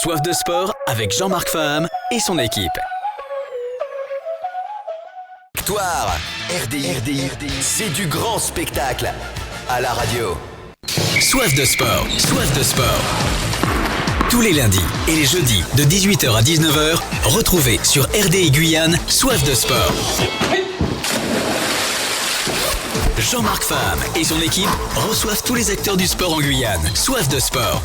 Soif de sport avec Jean-Marc Faham et son équipe. Victoire, RDI, c'est du grand spectacle à la radio. Soif de sport. Tous les lundis et les jeudis de 18h à 19h, retrouvez sur RDI Guyane Soif de sport. Jean-Marc Faham et son équipe reçoivent tous les acteurs du sport en Guyane. Soif de sport.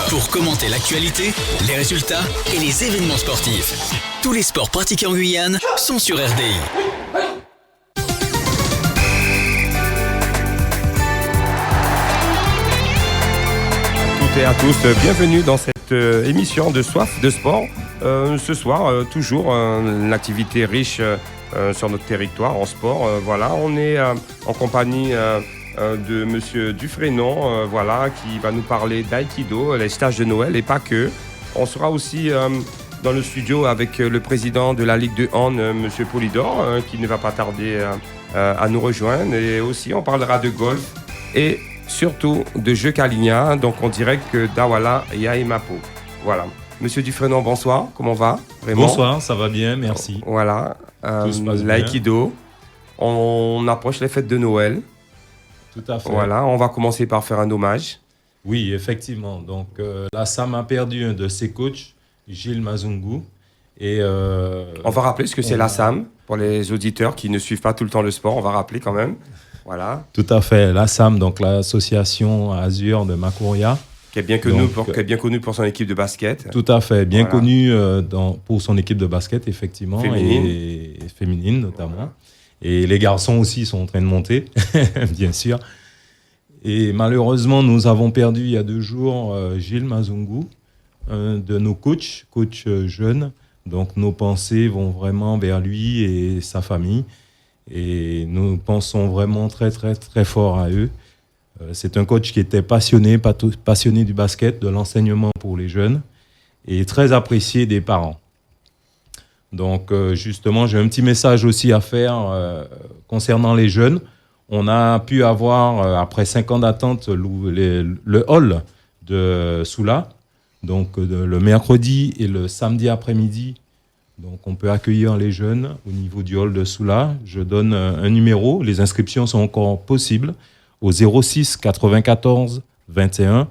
Pour commenter l'actualité, les résultats et les événements sportifs. Tous les sports pratiqués en Guyane sont sur RDI. Toutes et à tous, bienvenue dans cette émission de Soif de sport. Ce soir, toujours une activité riche sur notre territoire en sport. Voilà, on est en compagnie de Monsieur Dufresnon, qui va nous parler d'aïkido, les stages de Noël et pas que. On sera aussi dans le studio avec le président de la Ligue de hand, Monsieur Polydor, qui ne va pas tarder à nous rejoindre. Et aussi, on parlera de golf et surtout de jeux Kalinia, donc en direct d'Awala et Aimapo. Voilà. Monsieur Dufresnon, bonsoir, comment va? Vraiment? Bonsoir, ça va bien, merci. Voilà, Tout se passe l'aïkido, on approche les fêtes de Noël. Tout à fait. Voilà, on va commencer par faire un hommage. Oui, effectivement. Donc la SAM a perdu un de ses coachs, Gilles Mazungu. Et, on va rappeler ce que c'est la SAM, pour les auditeurs qui ne suivent pas tout le temps le sport, on va rappeler quand même. Voilà. Tout à fait, la SAM, donc l'association Azur de Makuria. Qui est bien connu pour son équipe de basket. Tout à fait, bien connu pour son équipe de basket, effectivement. Féminine. Et féminine, notamment. Voilà. Et les garçons aussi sont en train de monter, bien sûr. Et malheureusement, nous avons perdu il y a 2 jours Gilles Mazungu, un de nos coach jeune. Donc nos pensées vont vraiment vers lui et sa famille. Et nous pensons vraiment très, très, très fort à eux. C'est un coach qui était passionné du basket, de l'enseignement pour les jeunes et très apprécié des parents. Donc justement, j'ai un petit message aussi à faire concernant les jeunes. On a pu avoir, après 5 ans d'attente, le hall de Soula, donc le mercredi et le samedi après-midi. Donc on peut accueillir les jeunes au niveau du hall de Soula. Je donne un numéro, les inscriptions sont encore possibles, au 06 94 21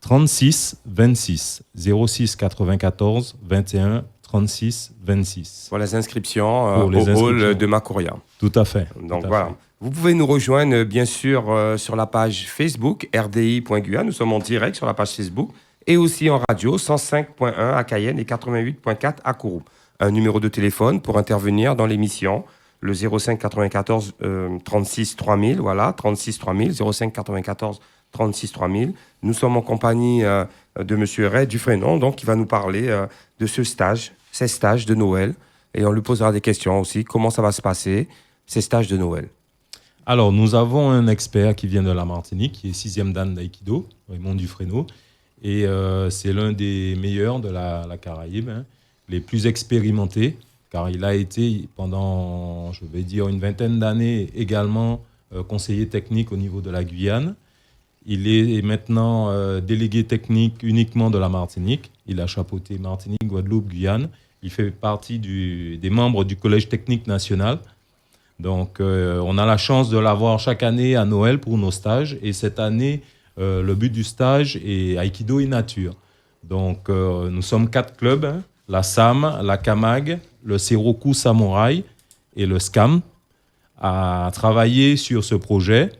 36 26. 06 94 21 36 26. Pour les inscriptions au hall de Makuria. Tout à fait. Donc voilà. Vous pouvez nous rejoindre bien sûr sur la page Facebook rdi.guyane. Nous sommes en direct sur la page Facebook et aussi en radio 105.1 à Cayenne et 88.4 à Kourou. Un numéro de téléphone pour intervenir dans l'émission. Le 05 94 36 3000, voilà, 36 3000, 05 94 36 3000. Nous sommes en compagnie de Monsieur Ray Dufresnon, donc qui va nous parler de ces stages de Noël. Et on lui posera des questions aussi, comment ça va se passer, ces stages de Noël. Alors, nous avons un expert qui vient de la Martinique, qui est 6e dan d'aïkido, Raymond Dufresnon. Et c'est l'un des meilleurs de la Caraïbe, les plus expérimentés. Car il a été pendant, je vais dire, une 20aine d'années également conseiller technique au niveau de la Guyane. Il est maintenant délégué technique uniquement de la Martinique. Il a chapeauté Martinique, Guadeloupe, Guyane. Il fait partie des membres du Collège technique national. Donc, on a la chance de l'avoir chaque année à Noël pour nos stages. Et cette année, le but du stage est Aïkido et Nature. Donc, nous sommes 4 clubs, la SAM, la Kamag, le Seroku Samurai et le SCAM, à travailler sur ce projet.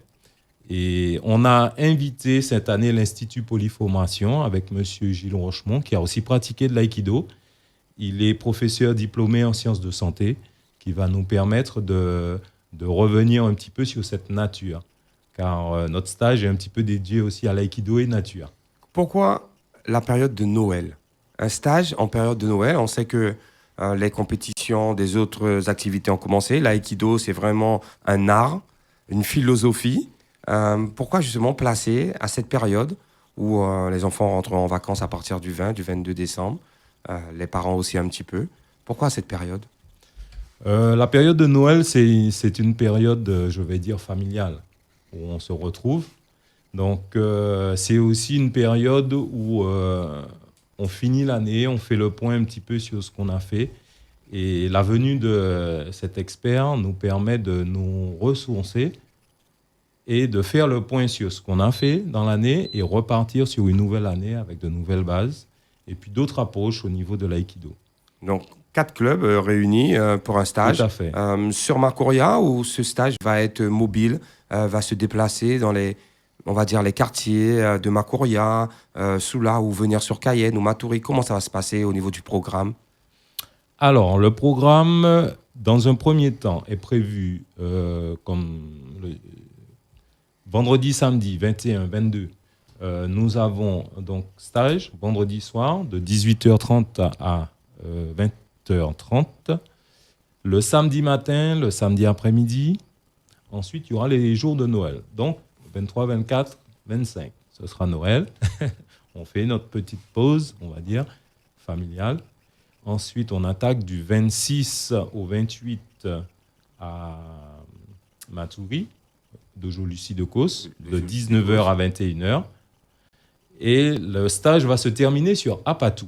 Et on a invité cette année l'Institut Polyformation avec M. Gilles Rochemont, qui a aussi pratiqué de l'aïkido. Il est professeur diplômé en sciences de santé, qui va nous permettre de revenir un petit peu sur cette nature. Car notre stage est un petit peu dédié aussi à l'aïkido et nature. Pourquoi la période de Noël? Un stage en période de Noël, on sait que les compétitions des autres activités ont commencé. L'aïkido, c'est vraiment un art, une philosophie. Pourquoi justement placer à cette période où les enfants rentrent en vacances à partir du 22 décembre, les parents aussi un petit peu. Pourquoi cette période? La période de Noël, c'est une période, je vais dire, familiale, où on se retrouve. Donc, c'est aussi une période où on finit l'année, on fait le point un petit peu sur ce qu'on a fait. Et la venue de cet expert nous permet de nous ressourcer et de faire le point sur ce qu'on a fait dans l'année et repartir sur une nouvelle année avec de nouvelles bases et puis d'autres approches au niveau de l'aïkido. Donc, 4 clubs réunis pour un stage. Tout à fait. Sur Makuria, où ce stage va être mobile, va se déplacer dans on va dire les quartiers de Makuria, Soula, ou venir sur Cayenne ou Maturi. Comment ça va se passer au niveau du programme? Alors, le programme, dans un premier temps, est prévu comme vendredi, samedi, 21, 22. Nous avons donc stage vendredi soir de 18h30 à 20h30. Le samedi matin, le samedi après-midi. Ensuite, il y aura les jours de Noël. Donc, 23, 24, 25. Ce sera Noël. On fait notre petite pause, on va dire, familiale. Ensuite, on attaque du 26 au 28 à Maturi, Dojo Lucie de Causse, de 19h à 21h. Et le stage va se terminer sur Apatou.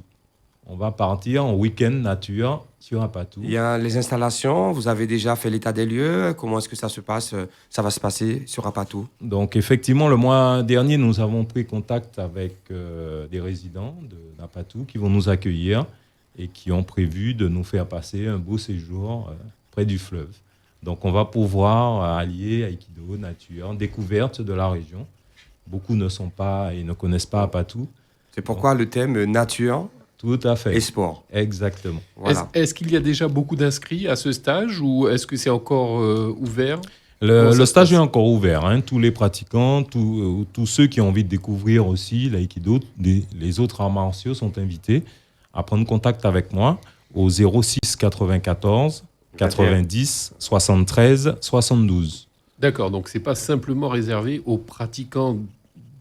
On va partir en week-end nature sur Apatou. Il y a les installations, vous avez déjà fait l'état des lieux. Comment est-ce que ça se passe? Ça va se passer sur Apatou? Donc effectivement, le mois dernier, nous avons pris contact avec des résidents d'Apatou qui vont nous accueillir et qui ont prévu de nous faire passer un beau séjour près du fleuve. Donc on va pouvoir allier Aïkido, nature, découverte de la région. Beaucoup ne sont pas et ne connaissent pas Apatou. C'est pourquoi le thème nature Tout à fait. et sport. Exactement. Voilà. Est-ce qu'il y a déjà beaucoup d'inscrits à ce stage ou est-ce que c'est encore ouvert? Le stage est encore ouvert. Hein. Tous les pratiquants, tous ceux qui ont envie de découvrir aussi l'aïkido, les autres arts martiaux sont invités à prendre contact avec moi au 06 94 90 73 72. D'accord, donc c'est pas simplement réservé aux pratiquants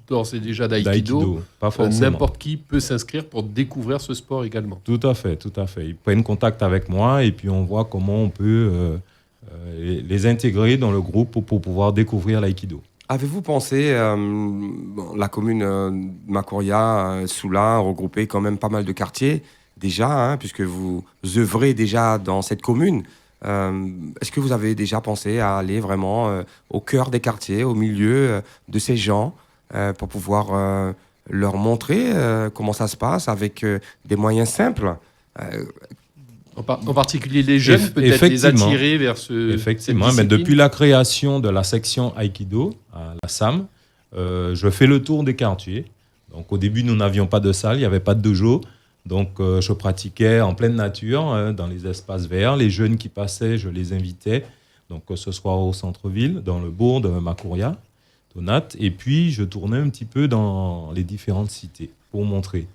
d'ores et déjà d'aïkido. Pas forcément. N'importe qui peut s'inscrire pour découvrir ce sport également. Tout à fait, tout à fait. Ils prennent contact avec moi et puis on voit comment on peut les intégrer dans le groupe pour pouvoir découvrir l'aïkido. Avez-vous pensé, la commune Makuria, Soula, regroupait quand même pas mal de quartiers déjà, hein, puisque vous œuvrez déjà dans cette commune. Est-ce que vous avez déjà pensé à aller vraiment au cœur des quartiers, au milieu de ces gens, pour pouvoir leur montrer comment ça se passe avec des moyens simples? En particulier les jeunes, peut-être les attirer vers ce. Effectivement, mais depuis la création de la section Aïkido à la SAM, je fais le tour des quartiers. Donc au début, nous n'avions pas de salle, il n'y avait pas de dojo. Donc je pratiquais en pleine nature, dans les espaces verts. Les jeunes qui passaient, je les invitais, donc que ce soit au centre-ville, dans le bourg de Makuria, Tonat. Et puis je tournais un petit peu dans les différentes cités pour montrer.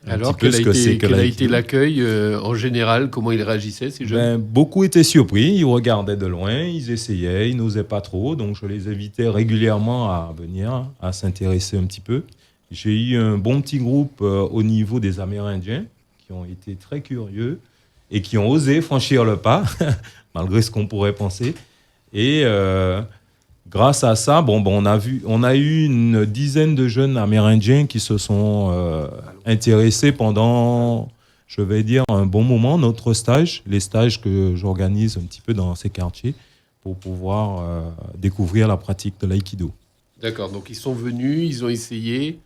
Alors, quel a été l'accueil en général? Comment ils réagissaient, ces jeunes? Beaucoup étaient surpris, ils regardaient de loin, ils essayaient, ils n'osaient pas trop. Donc, je les invitais régulièrement à venir, à s'intéresser un petit peu. J'ai eu un bon petit groupe au niveau des Amérindiens qui ont été très curieux et qui ont osé franchir le pas, malgré ce qu'on pourrait penser. Et grâce à ça, on a eu une dizaine de jeunes Amérindiens qui se sont intéressés pendant, je vais dire, un bon moment, notre stage, les stages que j'organise un petit peu dans ces quartiers pour pouvoir découvrir la pratique de l'aïkido. D'accord, donc ils sont venus, ils ont essayé.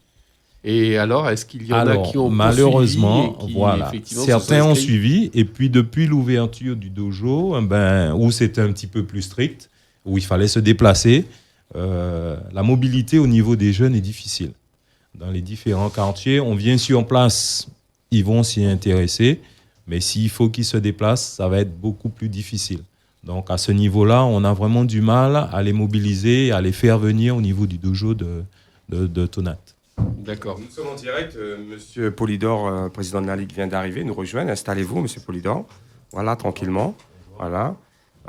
Et alors, est-ce qu'il y en a qui ont malheureusement, voilà, certains ont suivi. Et puis depuis l'ouverture du dojo, où c'était un petit peu plus strict, où il fallait se déplacer, la mobilité au niveau des jeunes est difficile. Dans les différents quartiers, on vient sur place, ils vont s'y intéresser, mais s'il faut qu'ils se déplacent, ça va être beaucoup plus difficile. Donc à ce niveau-là, on a vraiment du mal à les mobiliser, à les faire venir au niveau du dojo de Tonat. D'accord. Nous sommes en direct, Monsieur Polydor, président de la Ligue, vient d'arriver, nous rejoindre. Installez-vous, Monsieur Polydor. Voilà, tranquillement. Voilà.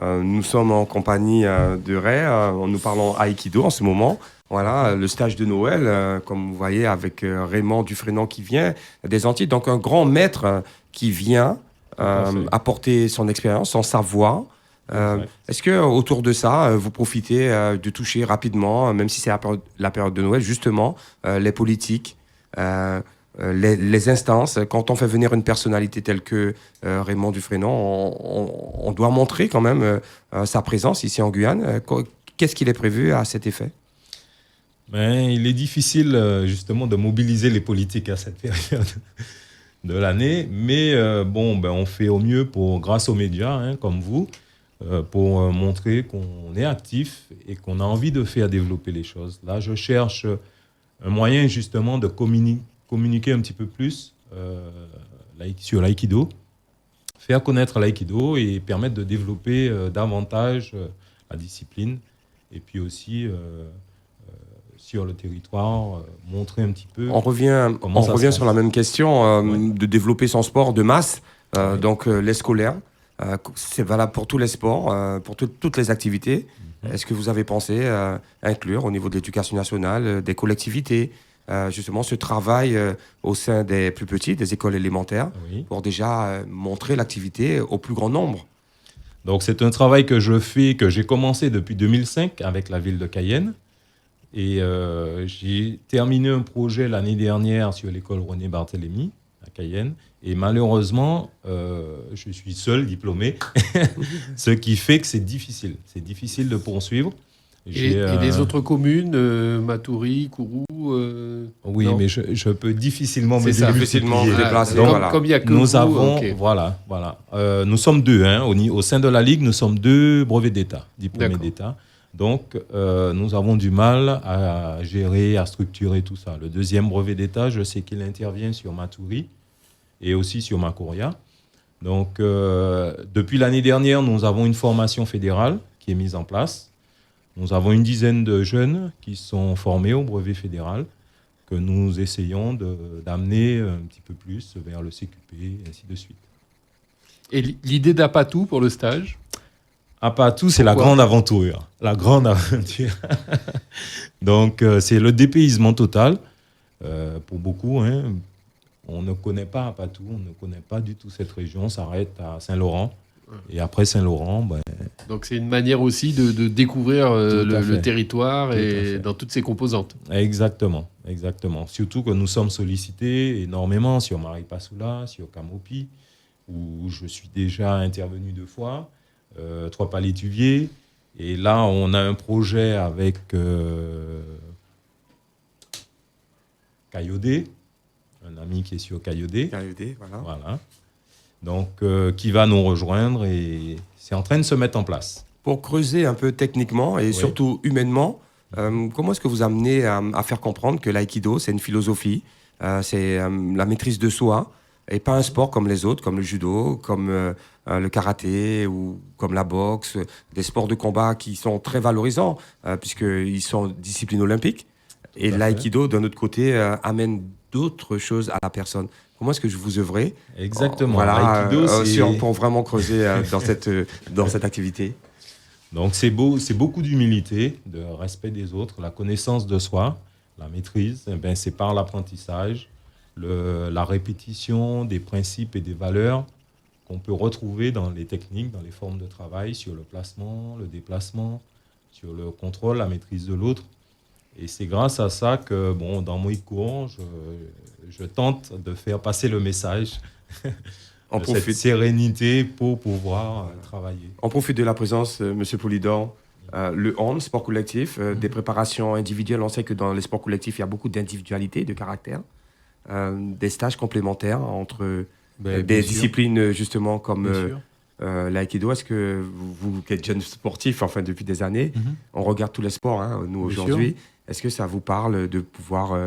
Nous sommes en compagnie de Ray, nous parlons Aïkido en ce moment. Voilà, le stage de Noël, comme vous voyez, avec Raymond Dufresnan qui vient des Antilles. Donc un grand maître qui vient apporter son expérience, son savoir. Est-ce que autour de ça, vous profitez de toucher rapidement, même si c'est la période de Noël, justement, les politiques, les instances, quand on fait venir une personnalité telle que Raymond Dufresnoy, on doit montrer quand même sa présence ici en Guyane. Qu'est-ce qu'il est prévu à cet effet? Il est difficile justement de mobiliser les politiques à cette période de l'année, mais on fait au mieux grâce aux médias comme vous, pour montrer qu'on est actif et qu'on a envie de faire développer les choses. Là, je cherche un moyen justement de communiquer un petit peu plus sur l'aïkido, faire connaître l'aïkido et permettre de développer davantage la discipline, et puis aussi sur le territoire, montrer un petit peu. On revient sur la même question, de développer son sport de masse, donc les scolaires. C'est valable pour tous les sports, pour toutes les activités. Est-ce que vous avez pensé à inclure au niveau de l'éducation nationale des collectivités, justement ce travail au sein des plus petits, des écoles élémentaires, pour déjà montrer l'activité au plus grand nombre? Donc c'est un travail que j'ai commencé depuis 2005 avec la ville de Cayenne. Et j'ai terminé un projet l'année dernière sur l'école René Barthélemy à Cayenne. Et malheureusement, je suis seul diplômé, ce qui fait que c'est difficile. C'est difficile de poursuivre. Et les autres communes, Matoury, Kourou oui, non. Mais je peux difficilement me déplacer. Comme il y a que nous avons, voilà. Nous sommes deux. Au sein de la Ligue, nous sommes 2 brevets d'État, diplômés d'État. Donc, nous avons du mal à gérer, à structurer tout ça. Le 2e brevet d'État, je sais qu'il intervient sur Matoury et aussi sur Macoria. Donc, depuis l'année dernière, nous avons une formation fédérale qui est mise en place. Nous avons une dizaine de jeunes qui sont formés au brevet fédéral que nous essayons d'amener un petit peu plus vers le CQP et ainsi de suite. Et l'idée d'Apatou pour le stage ? Apatou, c'est la grande aventure. La grande aventure. Donc, c'est le dépaysement total pour beaucoup. On ne connaît pas Apatou, on ne connaît pas du tout cette région. On s'arrête à Saint-Laurent. Et après Saint-Laurent... Donc, c'est une manière aussi de découvrir le territoire et dans toutes ses composantes. Exactement. Surtout que nous sommes sollicités énormément sur Maripasoula, sur Camopi, où je suis déjà intervenu 2 fois. 3 palétuviers. Et là, on a un projet avec Caillodé, un ami qui est sur Caillodé. Voilà. Donc, qui va nous rejoindre et c'est en train de se mettre en place. Pour creuser un peu techniquement et surtout humainement, comment est-ce que vous amenez à faire comprendre que l'aïkido, c'est une philosophie, c'est la maîtrise de soi, et pas un sport comme les autres, comme le judo, comme le karaté ou comme la boxe, des sports de combat qui sont très valorisants puisqu'ils sont disciplines olympiques. Et l'aïkido, d'un autre côté, amène d'autres choses à la personne. Comment est-ce que vous œuvrez? Exactement. L'aïkido, pour vraiment creuser dans cette activité. Donc c'est beaucoup d'humilité, de respect des autres, la connaissance de soi, la maîtrise. C'est par l'apprentissage. La répétition des principes et des valeurs qu'on peut retrouver dans les techniques, dans les formes de travail, sur le placement, le déplacement, sur le contrôle, la maîtrise de l'autre. Et c'est grâce à ça que, dans mon cours, je tente de faire passer le message de cette sérénité pour pouvoir travailler. On profite de la présence, M. Poulidor. Le hand, sport collectif, des préparations individuelles. On sait que dans les sports collectifs, il y a beaucoup d'individualité, de caractère. Des stages complémentaires entre des disciplines justement comme l'aïkido. Est-ce que vous qui êtes jeune sportif depuis des années, on regarde tous les sports nous aujourd'hui, est-ce que ça vous parle de pouvoir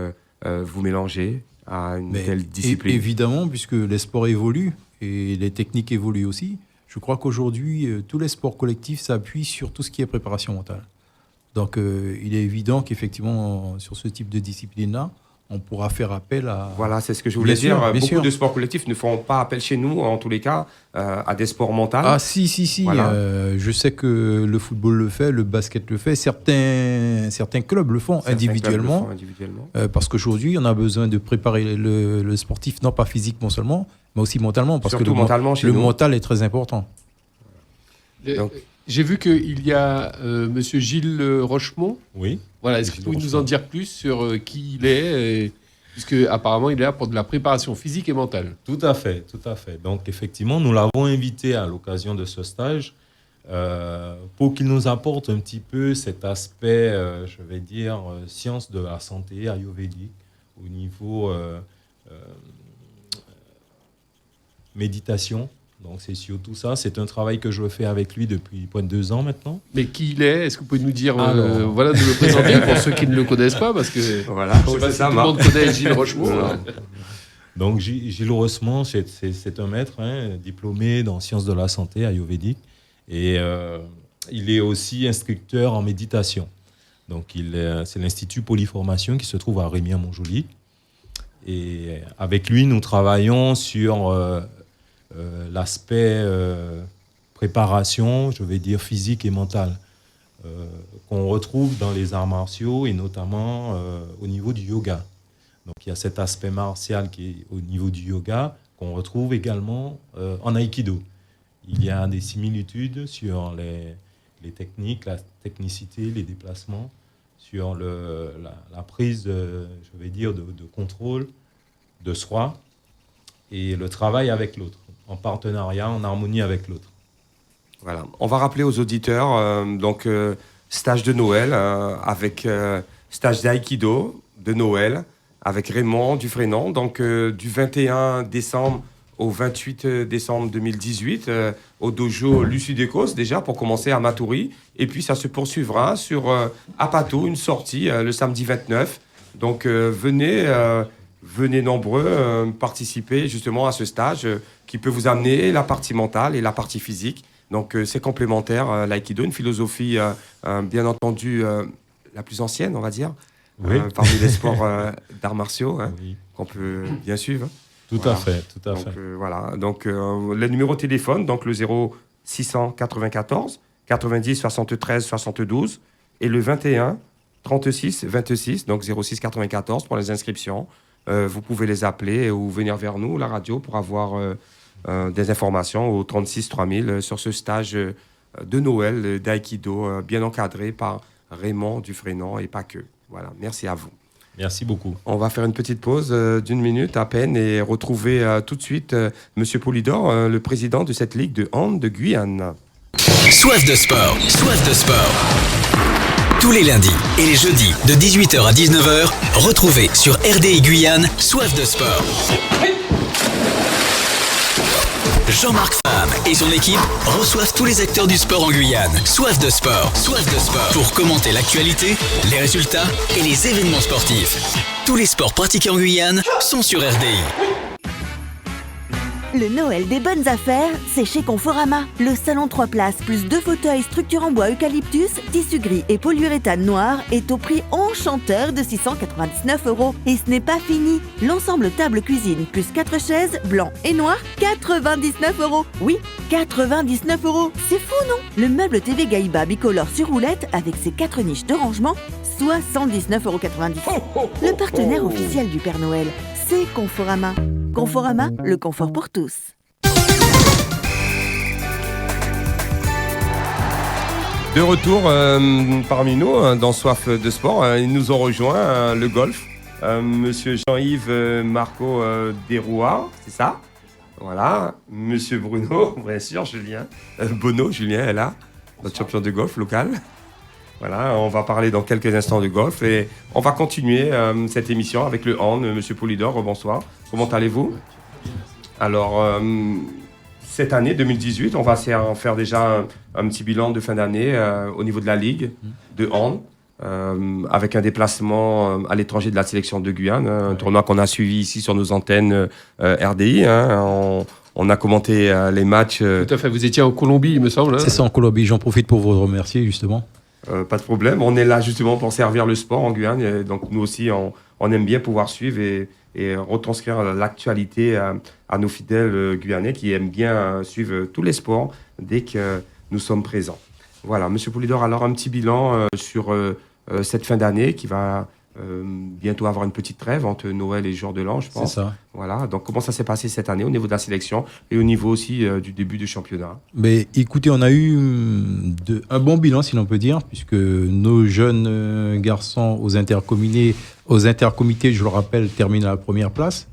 vous mélanger à une telle discipline? Évidemment, puisque les sports évoluent et les techniques évoluent aussi. Je crois qu'aujourd'hui, tous les sports collectifs s'appuient sur tout ce qui est préparation mentale. Donc il est évident qu'effectivement, sur ce type de discipline-là, on pourra faire appel à... Voilà, c'est ce que je voulais dire. Beaucoup de sports collectifs ne font pas appel chez nous, en tous les cas, à des sports mentaux. Ah si. Voilà. Je sais que le football le fait, le basket le fait. Certains clubs le font individuellement. Parce qu'aujourd'hui, on a besoin de préparer le sportif, non pas physiquement seulement, mais aussi mentalement. Parce surtout que le mental est très important. Donc, j'ai vu qu'il y a M. Gilles Rochemont. Oui. Voilà, est-ce que vous pouvez nous en dire plus sur qui il est Puisque apparemment, il est là pour de la préparation physique et mentale. Tout à fait, tout à fait. Donc, effectivement, nous l'avons invité à l'occasion de ce stage pour qu'il nous apporte un petit peu cet aspect, je vais dire, science de la santé ayurvédique au niveau méditation. Donc, c'est surtout ça. C'est un travail que je fais avec lui depuis près de 2 ans maintenant. Mais qui il est? Est-ce que vous pouvez nous dire, Alors. voilà, de le présenter pour ceux qui ne le connaissent pas, parce que Voilà, je sais pas c'est si ça, tout le Marc. monde connaît Gilles Rochemont. Hein. Donc, Gilles Rossement, c'est un maître diplômé dans sciences de la santé ayurvédique. Et il est aussi instructeur en méditation. Donc, c'est l'Institut Polyformation qui se trouve à Rémy-à-Montjoly. Et avec lui, nous travaillons sur l'aspect préparation, je vais dire physique et mentale, qu'on retrouve dans les arts martiaux et notamment au niveau du yoga. Donc il y a cet aspect martial qui est au niveau du yoga qu'on retrouve également en aïkido. Il y a des similitudes sur les techniques, la technicité, les déplacements, sur la prise, je vais dire, de contrôle de soi et le travail avec l'autre, en partenariat, en harmonie avec l'autre. Voilà. On va rappeler aux auditeurs, stage de Noël, avec stage d'aïkido de Noël, avec Raymond Dufresnon, donc du 21 décembre au 28 décembre 2018, au dojo Lucidécos, déjà, pour commencer à Matoury. Et puis, ça se poursuivra sur Apato, une sortie, le samedi 29. Donc, venez nombreux participer justement à ce stage qui peut vous amener la partie mentale et la partie physique. Donc, c'est complémentaire, l'aïkido, une philosophie, bien entendu, la plus ancienne, on va dire, Oui. parmi les sports d'arts martiaux, Oui. qu'on peut bien suivre. Tout Voilà. à fait, tout à Donc, fait. voilà. Donc, le numéro de téléphone, donc le 0694 90 73 72 et le 21 36 26, donc 06 94 pour les inscriptions. Vous pouvez les appeler ou venir vers nous, la radio, pour avoir des informations au 36 3000 sur ce stage de Noël d'aïkido bien encadré par Raymond Dufresnon et pas que. Voilà, merci à vous. Merci beaucoup. On va faire une petite pause d'1 minute à peine et retrouver tout de suite Monsieur Polydor, le président de cette ligue de hand de Guyane. Soif de sport, soif de sport. Tous les lundis et les jeudis de 18h à 19h, retrouvez sur RDI Guyane Soif de sport. Jean-Marc Fam et son équipe reçoivent tous les acteurs du sport en Guyane. Soif de sport, pour commenter l'actualité, les résultats et les événements sportifs. Tous les sports pratiqués en Guyane sont sur RDI. Le Noël des bonnes affaires, c'est chez Conforama. Le salon 3 places plus 2 fauteuils structure en bois eucalyptus, tissu gris et polyuréthane noir est au prix enchanteur de 699 €. Et ce n'est pas fini. L'ensemble table cuisine plus 4 chaises, blanc et noir, 99 €. Oui, 99 €. C'est fou, non? Le meuble TV Gaïba bicolore sur roulette avec ses 4 niches de rangement, 79,90 €. Le partenaire officiel du Père Noël, c'est Conforama. Conforama, le confort pour tous. De retour parmi nous dans Soif de sport, ils nous ont rejoint le golf. Monsieur Jean-Yves Marco Desrouard, c'est ça? Voilà. Monsieur Bruno, bien sûr, Julien. Bono, Julien est là, notre champion de golf local. Voilà, on va parler dans quelques instants de golf et on va continuer cette émission avec le hand. Monsieur Polydor, bonsoir. Comment allez-vous? Alors, cette année 2018, on va faire déjà un petit bilan de fin d'année au niveau de la Ligue de hand, avec un déplacement à l'étranger de la sélection de Guyane, un tournoi qu'on a suivi ici sur nos antennes RDI. On a commenté les matchs. Tout à fait, vous étiez en Colombie, il me semble. Hein. C'est ça, en Colombie. J'en profite pour vous remercier, justement. Pas de problème. On est là justement pour servir le sport en Guyane. Et donc nous aussi, on aime bien pouvoir suivre et retranscrire l'actualité à nos fidèles guyanais qui aiment bien suivre tous les sports dès que nous sommes présents. Voilà, Monsieur Polydor, alors un petit bilan sur cette fin d'année qui va bientôt avoir une petite trêve entre Noël et jour de l'an, je pense. C'est ça. Voilà. Donc, comment ça s'est passé cette année au niveau de la sélection et au niveau aussi du début du championnat? Mais écoutez, on a eu un bon bilan, si l'on peut dire, puisque nos jeunes garçons aux intercomités, je le rappelle, terminent à la première place.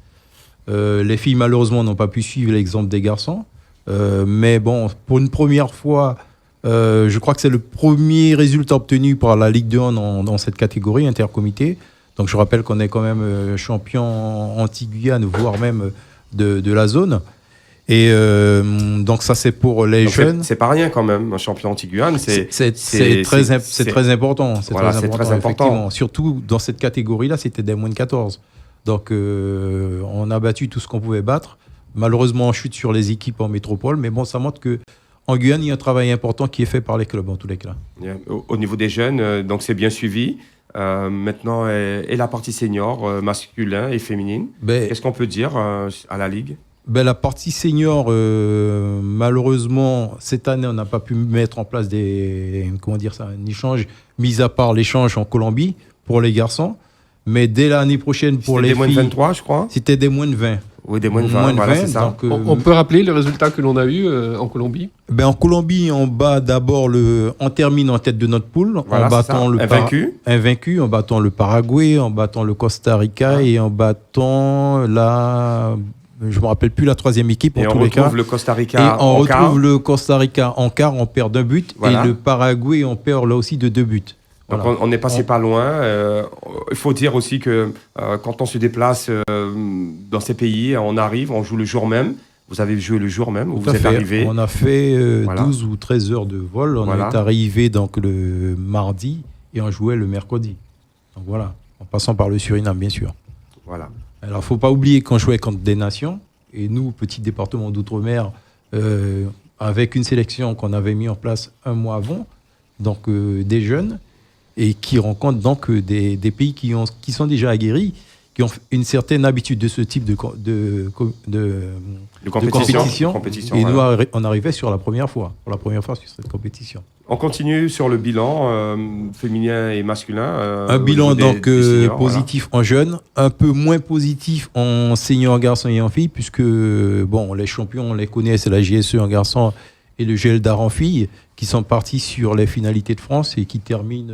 Les filles, malheureusement, n'ont pas pu suivre l'exemple des garçons. Mais bon, pour une première fois, je crois que c'est le premier résultat obtenu par la Ligue 2 dans cette catégorie intercomité. Donc je rappelle qu'on est quand même champion anti-Guyane, voire même de la zone. Et donc ça, c'est pour les jeunes. C'est pas rien quand même, un champion anti-Guyane. C'est très important. Voilà, c'est très important. Surtout dans cette catégorie-là, c'était des moins de 14. Donc on a battu tout ce qu'on pouvait battre. Malheureusement, on chute sur les équipes en métropole. Mais bon, ça montre qu'en Guyane, il y a un travail important qui est fait par les clubs, en tous les cas. Au niveau des jeunes, donc c'est bien suivi. Maintenant, et la partie senior, masculin et féminine. Qu'est-ce qu'on peut dire à la Ligue? La partie senior, malheureusement, cette année, on n'a pas pu mettre en place un échange, mis à part l'échange en Colombie pour les garçons. Mais dès l'année prochaine, pour les filles... C'était des moins de 23, je crois. C'était des moins de 20. Oui, des moins de 20, voilà, c'est ça. Donc, on peut rappeler le résultat que l'on a eu en Colombie? En Colombie, on termine en tête de notre poule, voilà, en battant invaincu, en battant le Paraguay, en battant le Costa Rica et en battant je me rappelle plus la troisième équipe. Et en on tous les cas. retrouve le Costa Rica et on retrouve le Costa Rica en quart, on perd 2 buts. Voilà. Et le Paraguay, on perd là aussi de 2 buts. Donc on est passé pas loin. Il faut dire aussi que quand on se déplace dans ces pays, on arrive, on joue le jour même. Vous avez joué le jour même où vous êtes arrivé. On a fait 12 ou 13 heures de vol. On est arrivé donc le mardi et on jouait le mercredi. Donc voilà, en passant par le Suriname, bien sûr. Voilà. Alors, il ne faut pas oublier qu'on jouait contre des nations. Et nous, petit département d'outre-mer, avec une sélection qu'on avait mis en place un mois avant, donc des jeunes, et qui rencontrent donc des pays qui sont déjà aguerris, qui ont une certaine habitude de ce type de compétition. Et nous, on arrivait pour la première fois sur cette compétition. On continue sur le bilan féminin et masculin. Un bilan donc seniors, positif en jeunes, un peu moins positif en seniors garçons et en filles, puisque les champions, on les connaît, c'est la JSE en garçons et le GLDAR en filles, qui sont partis sur les finalités de France et qui terminent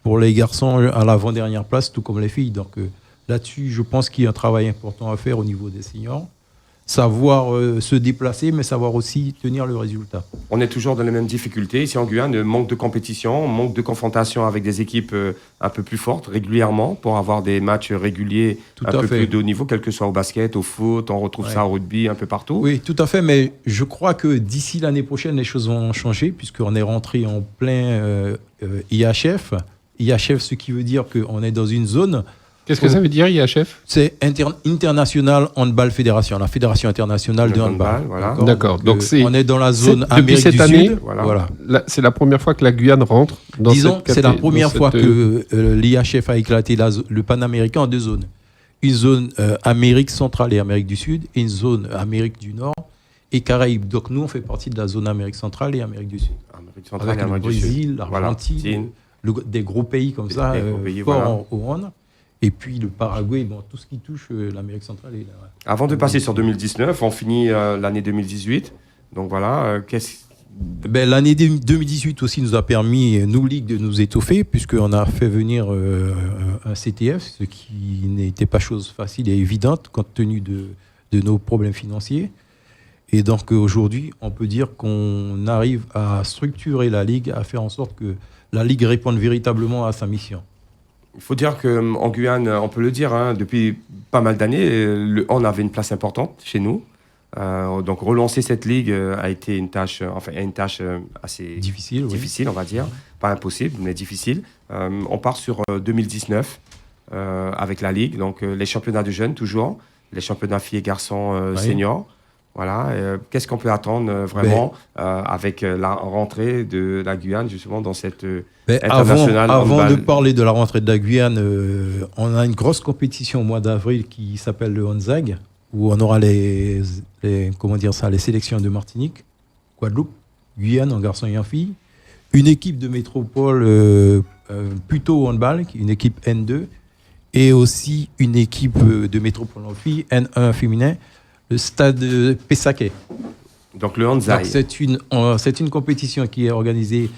pour les garçons à l'avant-dernière place, tout comme les filles. Donc là-dessus, je pense qu'il y a un travail important à faire au niveau des seniors. Savoir se déplacer, mais savoir aussi tenir le résultat. On est toujours dans les mêmes difficultés. Ici en Guyane, manque de compétition, manque de confrontation avec des équipes un peu plus fortes régulièrement pour avoir des matchs réguliers plus de haut niveau, quel que soit au basket, au foot, on retrouve ça au rugby, un peu partout. Oui, tout à fait, mais je crois que d'ici l'année prochaine, les choses vont changer puisqu'on est rentré en plein IHF. IHF, ce qui veut dire qu'on est dans une zone... Qu'est-ce que ça veut dire, IHF? C'est International Handball Fédération, la Fédération internationale de handball. Voilà. D'accord. Donc on est dans la zone Amérique du Sud. Voilà. C'est la première fois que la Guyane rentre dans c'est la première fois que l'IHF a éclaté le Panaméricain en 2 zones. Une zone Amérique centrale et Amérique du Sud et une zone Amérique du Nord et Caraïbes. Donc nous, on fait partie de la zone Amérique centrale et Amérique du Sud. Amérique centrale avec et Amérique le du Brésil, Sud. l'Argentine, des gros pays comme ça, forts au hand. Et puis le Paraguay, tout ce qui touche l'Amérique centrale. Avant de passer sur 2019, on finit l'année 2018. Donc voilà, l'année 2018 aussi nous a permis, nous, Ligue, de nous étoffer, puisqu'on a fait venir un CTF, ce qui n'était pas chose facile et évidente, compte tenu de nos problèmes financiers. Et donc aujourd'hui, on peut dire qu'on arrive à structurer la Ligue, à faire en sorte que la Ligue réponde véritablement à sa mission. Il faut dire qu'en Guyane, on peut le dire, depuis pas mal d'années, le hand avait une place importante chez nous. Donc relancer cette ligue a été une tâche assez difficile, on va dire. Pas impossible, mais difficile. On part sur 2019 avec la ligue. Donc les championnats de jeunes toujours, les championnats filles et garçons seniors. Voilà. Qu'est-ce qu'on peut attendre vraiment avec la rentrée de la Guyane justement dans cette internationale Avant de parler de la rentrée de la Guyane, on a une grosse compétition au mois d'avril qui s'appelle le Honzag, où on aura les sélections de Martinique, Guadeloupe, Guyane en garçons et en filles, une équipe de métropole plutôt handball, une équipe N2, et aussi une équipe de métropole en filles, N1 féminin, le stade Pessaquet. Donc le handball. C'est une compétition qui est organisée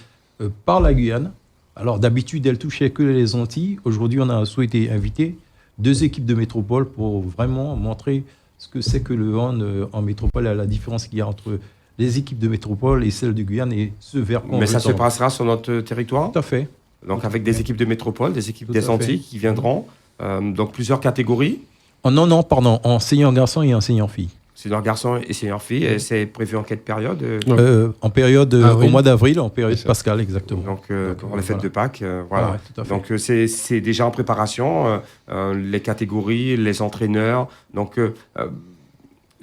par la Guyane. Alors d'habitude, elle touchait que les Antilles. Aujourd'hui, on a souhaité inviter 2 équipes de métropole pour vraiment montrer ce que c'est que le hand en métropole, la différence qu'il y a entre les équipes de métropole et celles de Guyane et ce vers quoi on Mais veut ça se tendre. passera sur notre territoire. Tout à fait. Donc avec des équipes de métropole, des équipes Tout des à Antilles fait. qui viendront. Donc plusieurs catégories. Non, pardon, enseignant garçon et enseignant fille. Senior garçon et senior fille. Et c'est prévu en quelle période En période, Avril. au mois d'avril, en période C'est ça. pascale, exactement. Donc pour les fêtes de Pâques. Voilà. Ah ouais, tout à fait. Donc c'est déjà en préparation, les catégories, les entraîneurs. Donc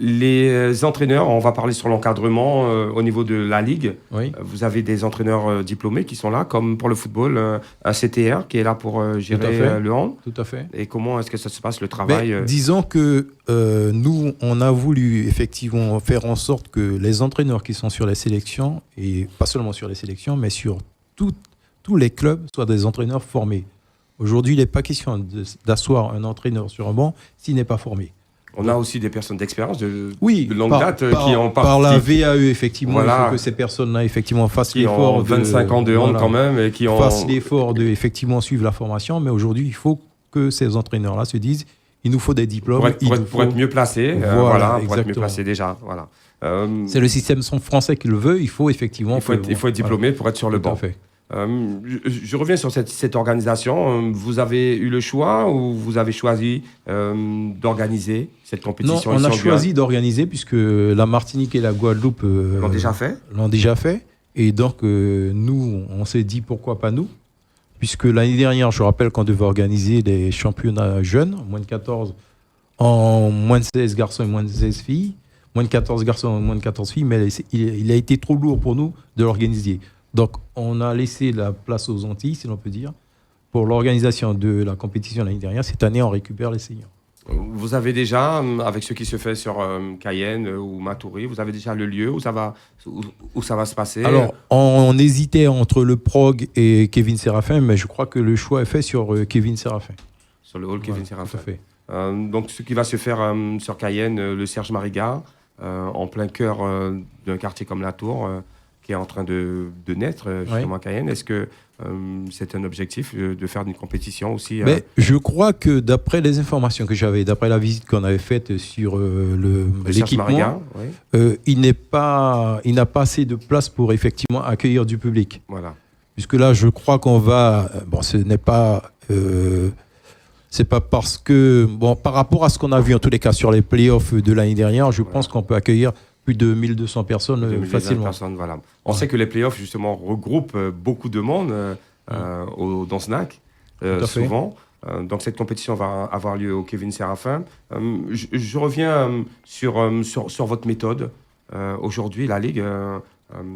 les entraîneurs, on va parler sur l'encadrement au niveau de la Ligue. Oui. Vous avez des entraîneurs diplômés qui sont là, comme pour le football, un CTR qui est là pour gérer fait. le hand. Tout à fait. Et comment est-ce que ça se passe, le travail Disons que nous, on a voulu effectivement faire en sorte que les entraîneurs qui sont sur les sélections, et pas seulement sur les sélections, mais sur tous les clubs, soient des entraîneurs formés. Aujourd'hui, il n'est pas question d'asseoir un entraîneur sur un banc s'il n'est pas formé. On a aussi des personnes d'expérience de longue par, date par- qui ont par la participé, VAE, effectivement, Voilà. il faut que ces personnes-là, effectivement, fassent qui ont l'effort 25 ans de hand quand même et qui ont... fassent l'effort de, effectivement, suivre la formation. Mais aujourd'hui, il faut que ces entraîneurs-là se disent, il nous faut des diplômes. pour être mieux placé, Voilà, pour être mieux exactement. placé déjà. Voilà. C'est le système français qui le veut. Il faut effectivement... il faut être diplômé pour être sur le Tout à banc. fait. Je reviens sur cette organisation. Vous avez eu le choix ou vous avez choisi d'organiser cette Non, compétition on ici a en choisi d'organiser puisque la Martinique et la Guadeloupe Guyane? L'ont déjà fait. l'ont déjà fait. Et donc, nous, on s'est dit pourquoi pas nous. Puisque l'année dernière, je rappelle qu'on devait organiser des championnats jeunes, moins de 14, en moins de 16 garçons et moins de 16 filles. Moins de 14 garçons et moins de 14 filles, mais il a été trop lourd pour nous de l'organiser. Donc, on a laissé la place aux Antilles, si l'on peut dire, pour l'organisation de la compétition l'année dernière. Cette année, on récupère les seniors. Vous avez déjà, avec ce qui se fait sur Cayenne ou Matoury, vous avez déjà le lieu où ça va se passer? Alors, on hésitait entre le Prog et Kevin Séraphin, mais je crois que le choix est fait sur Kevin Séraphin. Sur le hall Kevin Voilà, Séraphin. tout à fait. Donc, ce qui va se faire sur Cayenne, le Serge Marigat, en plein cœur d'un quartier comme La Tour, qui est en train de naître, justement à Cayenne. Est-ce que c'est un objectif de faire une compétition aussi Mais je crois que d'après les informations que j'avais, d'après la visite qu'on avait faite sur le Serge l'équipement, Marigat, oui. il n'a pas assez de place pour effectivement accueillir du public. Voilà. Puisque là, je crois qu'on va... Bon, ce n'est pas... c'est pas parce que... Bon, par rapport à ce qu'on a vu en tous les cas sur les playoffs de l'année dernière, je pense qu'on peut accueillir plus de 1200 personnes 2200 facilement. personnes, voilà. On sait que les playoffs, justement, regroupent beaucoup de monde dans SNAC, à fait. souvent. Donc, cette compétition va avoir lieu au Kevin Séraphin. Je reviens sur votre méthode. Aujourd'hui, la Ligue,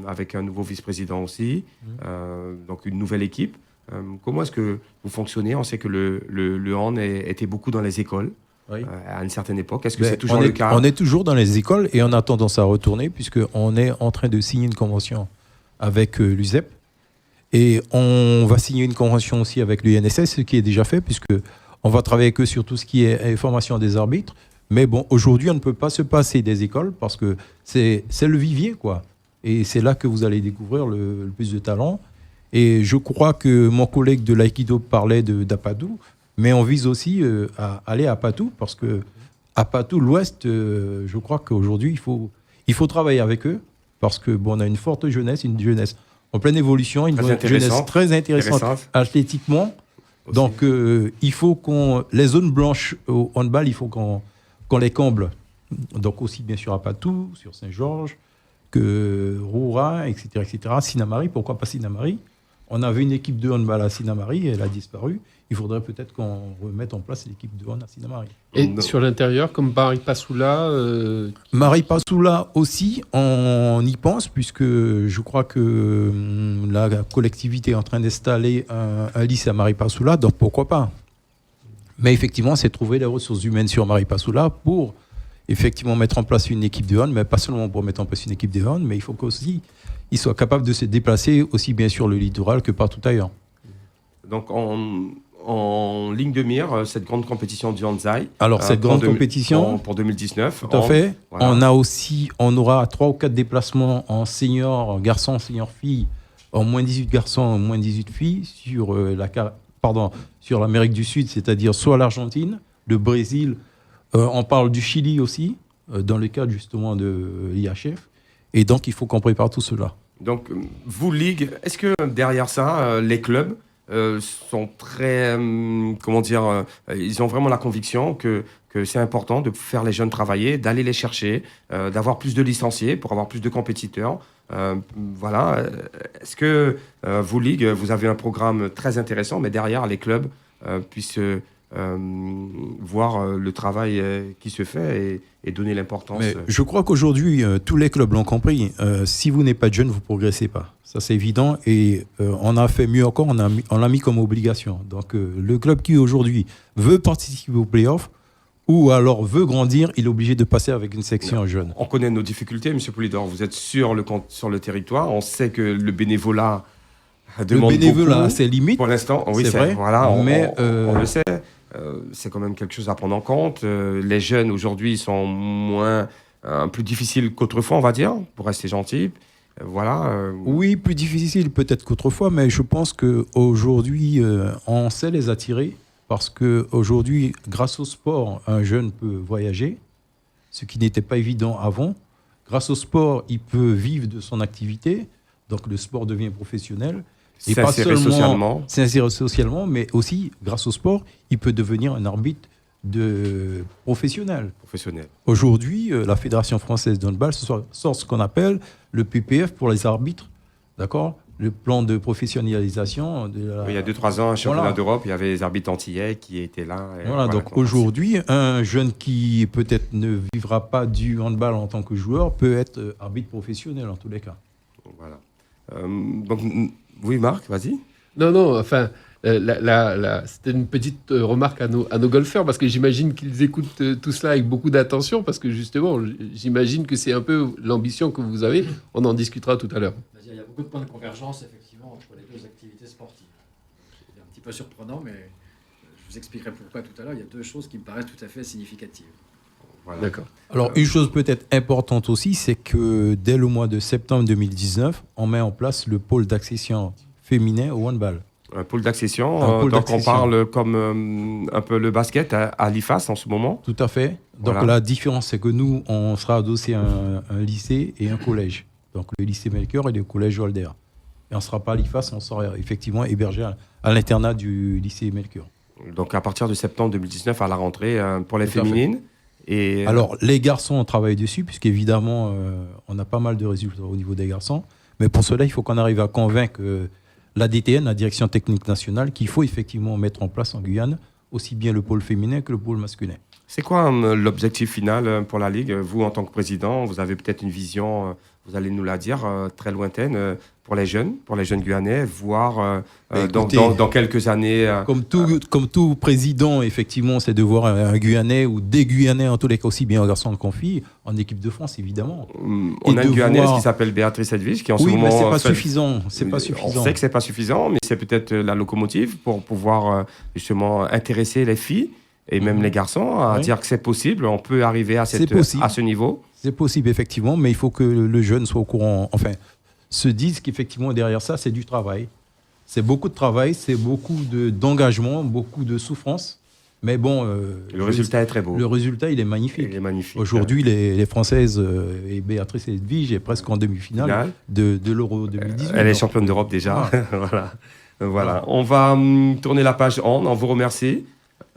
avec un nouveau vice-président aussi, donc une nouvelle équipe. Comment est-ce que vous fonctionnez? On sait que le hand était beaucoup dans les écoles. Oui. À une certaine époque. Est-ce que Ben, c'est toujours le cas? On est toujours dans les écoles et on a tendance à retourner puisqu'on est en train de signer une convention avec l'USEP et on va signer une convention aussi avec l'UNSS, ce qui est déjà fait puisqu'on va travailler avec eux sur tout ce qui est formation des arbitres. Mais bon, aujourd'hui, on ne peut pas se passer des écoles parce que c'est le vivier, quoi. Et c'est là que vous allez découvrir le plus de talent. Et je crois que mon collègue de l'aïkido parlait d'Apadou. Mais on vise aussi à aller à Patou, parce que à Patou, l'Ouest, je crois qu'aujourd'hui, il faut travailler avec eux, parce que bon, on a une forte jeunesse, une jeunesse en pleine évolution, une jeunesse très intéressante athlétiquement. Aussi. Donc, il faut les zones blanches au handball, il faut qu'on les comble. Donc aussi, bien sûr, à Patou, sur Saint-Georges, que Roura, etc., etc. Sinamari, pourquoi pas Sinamari? On avait une équipe de handball à Sinamari, elle a disparu. Il faudrait peut-être qu'on remette en place l'équipe de hand à Sinamari. Et sur l'intérieur, comme Marie Passoula Marie Passoula aussi, on y pense, puisque je crois que la collectivité est en train d'installer un lycée à Marie Passoula, donc pourquoi pas. Mais effectivement, c'est trouver les ressources humaines sur Marie Passoula pour effectivement mettre en place une équipe de hand, mais pas seulement pour mettre en place une équipe de hand, mais il faut qu'aussi ils soient capables de se déplacer aussi bien sur le littoral que partout ailleurs. Donc, en ligne de mire cette grande compétition du Hanzai. Alors, cette grande compétition, pour 2019. Tout à fait. Voilà. On aura 3 ou 4 déplacements en senior garçon, senior fille, en moins 18 garçons, moins 18 filles sur sur l'Amérique du Sud, c'est-à-dire soit l'Argentine, le Brésil, on parle du Chili aussi, dans le cadre justement de l'IHF. Et donc, il faut qu'on prépare tout cela. Donc, vous, Ligue, est-ce que derrière ça, les clubs sont très, ils ont vraiment la conviction que c'est important de faire les jeunes travailler, d'aller les chercher, d'avoir plus de licenciés pour avoir plus de compétiteurs. Voilà. Est-ce que vous, Ligue, vous avez un programme très intéressant, mais derrière, les clubs puissent voir le travail qui se fait et donner l'importance. Mais je crois qu'aujourd'hui, tous les clubs l'ont compris. Si vous n'êtes pas jeune, vous ne progressez pas. Ça, c'est évident. Et on a fait mieux encore, on l'a mis comme obligation. Donc, le club qui aujourd'hui veut participer aux playoffs ou alors veut grandir, il est obligé de passer avec une section jeune. On connaît nos difficultés, M. Poulidor. Vous êtes sur le territoire. On sait que le bénévolat demande beaucoup. Le bénévolat, c'est limite. Pour l'instant, oui, c'est vrai. Voilà, on le sait. C'est quand même quelque chose à prendre en compte. Les jeunes, aujourd'hui, sont plus difficiles qu'autrefois, on va dire, pour rester gentil. Voilà. Oui, plus difficile peut-être qu'autrefois, mais je pense qu'aujourd'hui, on sait les attirer parce qu'aujourd'hui, grâce au sport, un jeune peut voyager, ce qui n'était pas évident avant. Grâce au sport, il peut vivre de son activité, donc le sport devient professionnel. Et pas seulement s'insérer socialement, mais aussi, grâce au sport, il peut devenir un arbitre professionnel. Aujourd'hui, la Fédération française de handball sort ce qu'on appelle le PPF pour les arbitres, d'accord ? Le plan de professionnalisation. Oui, il y a 2-3 ans, un championnat d'Europe, il y avait les arbitres antillais qui étaient là. Donc aujourd'hui, un jeune qui peut-être ne vivra pas du handball en tant que joueur peut être arbitre professionnel en tous les cas. Voilà. Donc, oui, Marc, vas-y. Non, enfin, c'était une petite remarque à nos golfeurs, parce que j'imagine qu'ils écoutent tout cela avec beaucoup d'attention, parce que justement, j'imagine que c'est un peu l'ambition que vous avez. On en discutera tout à l'heure. Il y a beaucoup de points de convergence, effectivement, entre les deux activités sportives. C'est un petit peu surprenant, mais je vous expliquerai pourquoi tout à l'heure. Il y a 2 choses qui me paraissent tout à fait significatives. Voilà. D'accord. Alors, une chose peut-être importante aussi, c'est que dès le mois de septembre 2019, on met en place le pôle d'accession féminin au handball. Un pôle d'accession, donc on parle comme un peu le basket à l'IFAS en ce moment. Tout à fait. Donc la différence, c'est que nous, on sera adossé à un lycée et un collège. Donc le lycée Melchior et le collège Holder. Et on ne sera pas à l'IFAS, on sera effectivement hébergé à l'internat du lycée Melchior. Donc à partir de septembre 2019, à la rentrée, pour les féminines. Et alors les garçons, on travaille dessus, puisqu'évidemment, on a pas mal de résultats au niveau des garçons. Mais pour cela, il faut qu'on arrive à convaincre la DTN, la Direction Technique Nationale, qu'il faut effectivement mettre en place en Guyane aussi bien le pôle féminin que le pôle masculin. C'est quoi l'objectif final pour la Ligue ? Vous, en tant que président, vous avez peut-être une vision, vous allez nous la dire, très lointaine pour les jeunes guyanais, voire dans quelques années. Comme tout président, effectivement, c'est de voir un Guyanais ou des Guyanais, en tous les cas aussi bien en garçon qu'en fille, en équipe de France, évidemment. On a une Guyanaise qui s'appelle Béatrice Edwige, qui en ce moment... Oui, mais c'est pas suffisant. C'est pas suffisant. On sait que c'est pas suffisant, mais c'est peut-être la locomotive pour pouvoir justement intéresser les filles et même les garçons à dire que c'est possible, on peut arriver à ce niveau. C'est possible, effectivement, mais il faut que le jeune soit au courant, se dise qu'effectivement, derrière ça, c'est du travail. C'est beaucoup de travail, c'est beaucoup d'engagement, beaucoup de souffrance. Mais bon... le résultat est très beau. Le résultat, il est magnifique. Il est magnifique. Aujourd'hui, les Françaises et Béatrice Edwige est presque en demi-finale de l'Euro 2018. Elle est championne d'Europe déjà. Voilà. On va tourner la page on vous remercie.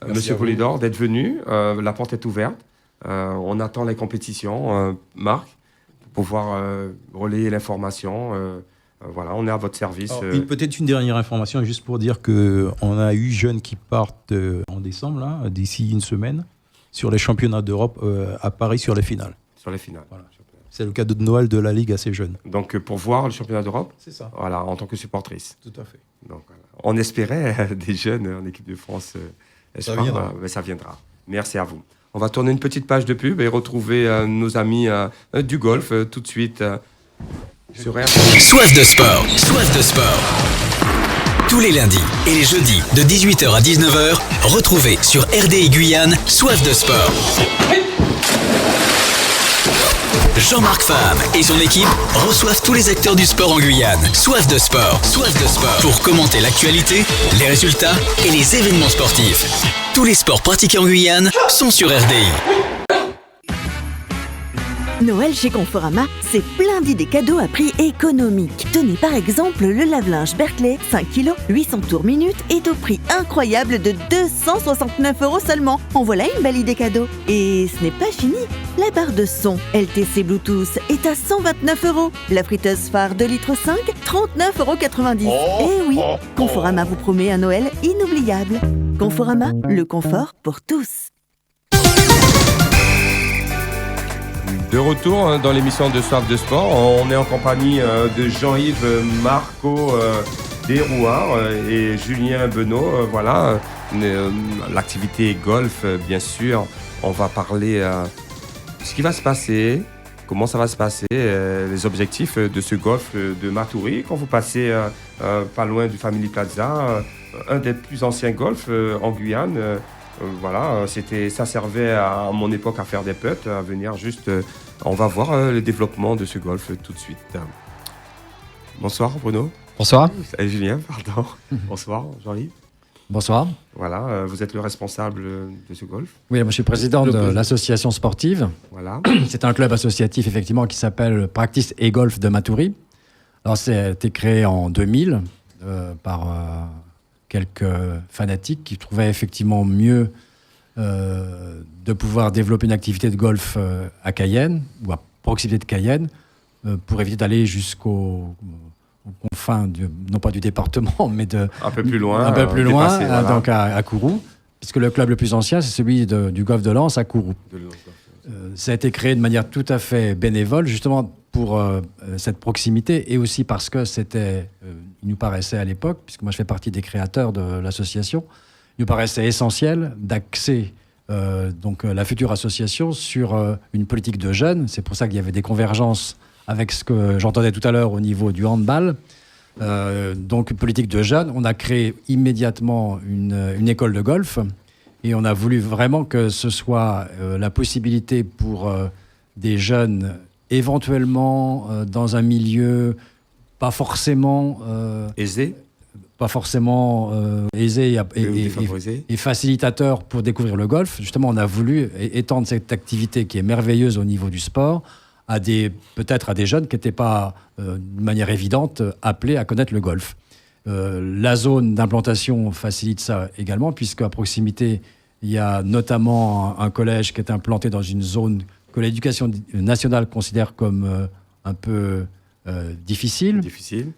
Monsieur Poulidor, d'être venu. La porte est ouverte. On attend les compétitions, Marc, pour pouvoir relayer l'information. Voilà, on est à votre service. Peut-être une dernière information, juste pour dire qu'on a eu jeunes qui partent en décembre, d'ici une semaine, sur les championnats d'Europe à Paris sur les finales. Sur les finales. Voilà. C'est le cadeau de Noël de la Ligue à ces jeunes. Donc pour voir le championnat d'Europe. C'est ça. Voilà, en tant que supportrice. Tout à fait. Donc, voilà. On espérait des jeunes en équipe de France. Ça viendra. Mais ça viendra. Merci à vous. On va tourner une petite page de pub et retrouver nos amis du golf tout de suite sur RFM. Soif de sport. Tous les lundis et les jeudis de 18h à 19h, retrouvez sur RDI Guyane Soif de sport. Jean-Marc Fam et son équipe reçoivent tous les acteurs du sport en Guyane. Soif de sport. Pour commenter l'actualité, les résultats et les événements sportifs. Tous les sports pratiqués en Guyane sont sur RDI. Noël chez Conforama, c'est plein d'idées cadeaux à prix économique. Tenez par exemple le lave-linge Berkeley, 5 kg, 800 tours minute, est au prix incroyable de 269 € seulement. En voilà une belle idée cadeau. Et ce n'est pas fini. La barre de son LTC Bluetooth est à 129 €. La friteuse phare 2,5 litres, 39,90 €. Eh oui, Conforama vous promet un Noël inoubliable. Conforama, le confort pour tous. De retour dans l'émission de Soif de Sport, on est en compagnie de Jean-Yves Marco Desrouards et Julien Benoît. Voilà, l'activité golf, bien sûr. On va parler de ce qui va se passer, comment ça va se passer, les objectifs de ce golf de Matoury. Quand vous passez pas loin du Family Plaza, un des plus anciens golfs en Guyane. Voilà, ça servait à mon époque à faire des putts, à venir juste. On va voir le développement de ce golf tout de suite. Bonsoir Bruno. Bonsoir. Et Julien, pardon. Bonsoir Jean-Yves. Bonsoir. Voilà, vous êtes le responsable de ce golf. Oui, moi je suis président de l'association sportive. Voilà. C'est un club associatif effectivement qui s'appelle Practice et Golf de Matoury. Alors ça a été créé en 2000 par quelques fanatiques qui trouvaient effectivement mieux de pouvoir développer une activité de golf à Cayenne ou à proximité de Cayenne pour éviter d'aller jusqu'aux confins, non pas du département, mais un peu plus loin, voilà. Donc à Kourou, puisque le club le plus ancien, c'est celui du golf de Lens à Kourou. Ça a été créé de manière tout à fait bénévole, justement pour cette proximité et aussi parce que il nous paraissait à l'époque, puisque moi je fais partie des créateurs de l'association, il nous paraissait essentiel d'axer donc la future association sur une politique de jeunes. C'est pour ça qu'il y avait des convergences avec ce que j'entendais tout à l'heure au niveau du handball. Donc une politique de jeunes. On a créé immédiatement une école de golf et on a voulu vraiment que ce soit la possibilité pour des jeunes éventuellement dans un milieu pas forcément aisé. Pas forcément aisé et facilitateur pour découvrir le golf. Justement, on a voulu étendre cette activité qui est merveilleuse au niveau du sport peut-être à des jeunes qui n'étaient pas, de manière évidente, appelés à connaître le golf. La zone d'implantation facilite ça également, puisqu'à proximité, il y a notamment un collège qui est implanté dans une zone que l'éducation nationale considère comme un peu difficile.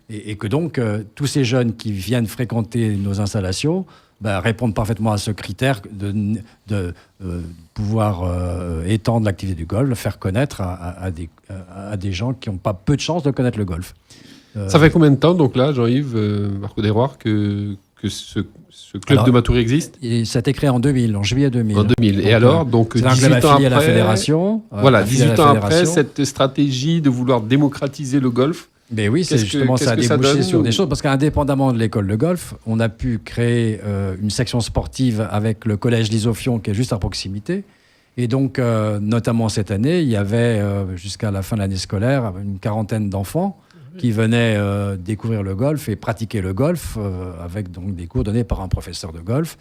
Et que donc, tous ces jeunes qui viennent fréquenter nos installations répondent parfaitement à ce critère de pouvoir étendre l'activité du golf, le faire connaître à des gens qui n'ont pas peu de chance de connaître le golf. Ça fait combien de temps, donc là, Jean-Yves Marco Desrouards, que ce club de Matoury existe? Ça a été créé en juillet 2000. En 2000. Et alors, donc, c'est un club affilié à la fédération. Voilà, 18 ans après, cette stratégie de vouloir démocratiser le golf. Mais oui, c'est justement ça a débouché sur des choses. Parce qu'indépendamment de l'école de golf, on a pu créer une section sportive avec le collège d'Isophion qui est juste à proximité. Et donc, notamment cette année, il y avait, jusqu'à la fin de l'année scolaire, une quarantaine d'enfants qui venaient découvrir le golf et pratiquer le golf avec donc, des cours donnés par un professeur de golf.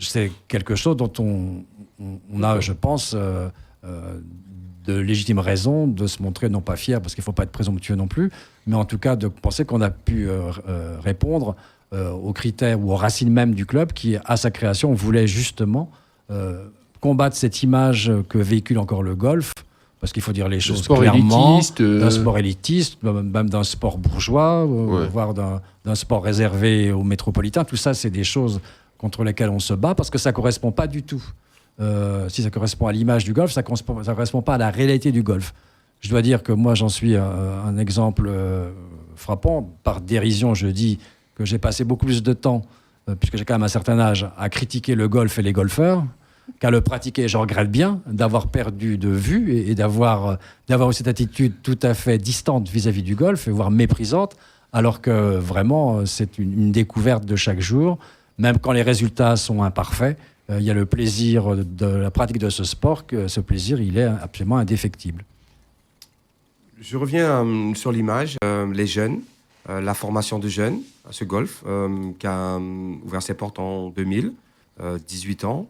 C'est quelque chose dont on a, je pense, de légitimes raisons de se montrer non pas fier, parce qu'il ne faut pas être présomptueux non plus, mais en tout cas de penser qu'on a pu répondre aux critères ou aux racines même du club qui, à sa création, voulait justement combattre cette image que véhicule encore le golf, parce qu'il faut dire les choses clairement, d'un sport élitiste, même d'un sport bourgeois, voire d'un sport réservé aux métropolitains. Tout ça, c'est des choses contre lesquelles on se bat, parce que ça ne correspond pas du tout. Si ça correspond à l'image du golf, ça ne correspond pas à la réalité du golf. Je dois dire que moi, j'en suis un exemple frappant. Par dérision, je dis que j'ai passé beaucoup plus de temps, puisque j'ai quand même un certain âge, à critiquer le golf et les golfeurs qu'à le pratiquer. Je regrette bien d'avoir perdu de vue et d'avoir eu cette attitude tout à fait distante vis-à-vis du golf, et voire méprisante, alors que vraiment, c'est une découverte de chaque jour. Même quand les résultats sont imparfaits, il y a le plaisir de la pratique de ce sport, que ce plaisir, il est absolument indéfectible. Je reviens sur l'image, les jeunes, la formation de jeunes à ce golf, qui a ouvert ses portes en 2000, 18 ans.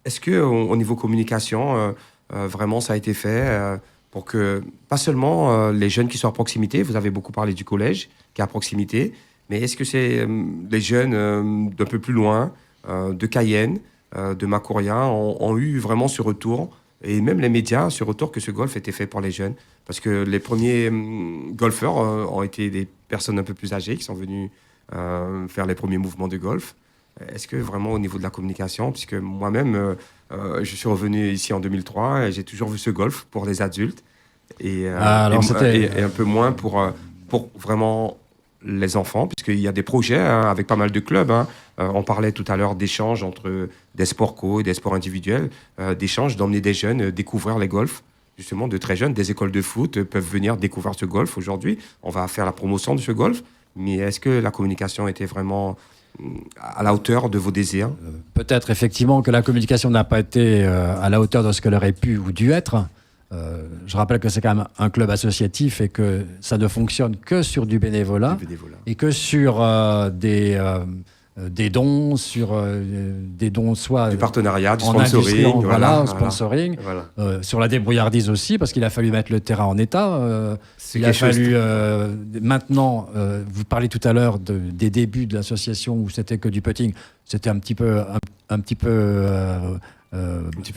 Est-ce qu'au niveau communication, vraiment ça a été fait pour que, pas seulement les jeunes qui sont à proximité, vous avez beaucoup parlé du collège qui est à proximité, mais est-ce que c'est les jeunes d'un peu plus loin, de Cayenne, de Macouria, ont eu vraiment ce retour, et même les médias, ce retour que ce golf était fait pour les jeunes? Parce que les premiers golfeurs ont été des personnes un peu plus âgées qui sont venues faire les premiers mouvements de golf. Est-ce que vraiment au niveau de la communication, puisque moi-même, je suis revenu ici en 2003 et j'ai toujours vu ce golf pour les adultes et un peu moins pour vraiment les enfants, puisqu'il y a des projets avec pas mal de clubs. On parlait tout à l'heure d'échanges entre des sports co et des sports individuels, d'échanges, d'emmener des jeunes découvrir les golfs, justement de très jeunes. Des écoles de foot peuvent venir découvrir ce golf aujourd'hui. On va faire la promotion de ce golf, mais est-ce que la communication était vraiment à la hauteur de vos désirs? Peut-être effectivement que la communication n'a pas été à la hauteur de ce qu'elle aurait pu ou dû être. Je rappelle que c'est quand même un club associatif et que ça ne fonctionne que sur du bénévolat. Et que sur des dons, soit du partenariat, du sponsoring, sponsoring, sur la débrouillardise aussi, parce qu'il a fallu mettre le terrain en état. Il a fallu maintenant. Vous parlez tout à l'heure des débuts de l'association où c'était que du putting. C'était un petit peu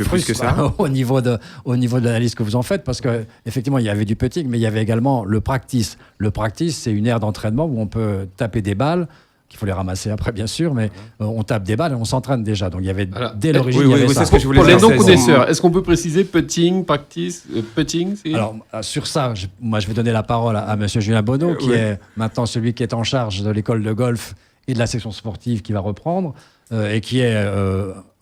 plus que ça au niveau de l'analyse que vous en faites, parce que effectivement il y avait du putting, mais il y avait également le practice. Le practice, c'est une aire d'entraînement où on peut taper des balles, qu'il faut les ramasser après bien sûr, mais on tape des balles et on s'entraîne déjà. Donc il y avait dès l'origine. C'est ce que je voulais pour dire. Les non-connaisseurs, est-ce qu'on peut préciser putting, practice, putting Alors sur ça, moi je vais donner la parole à Monsieur Julien Bonneau, qui est maintenant celui qui est en charge de l'école de golf et de la section sportive qui va reprendre, et qui est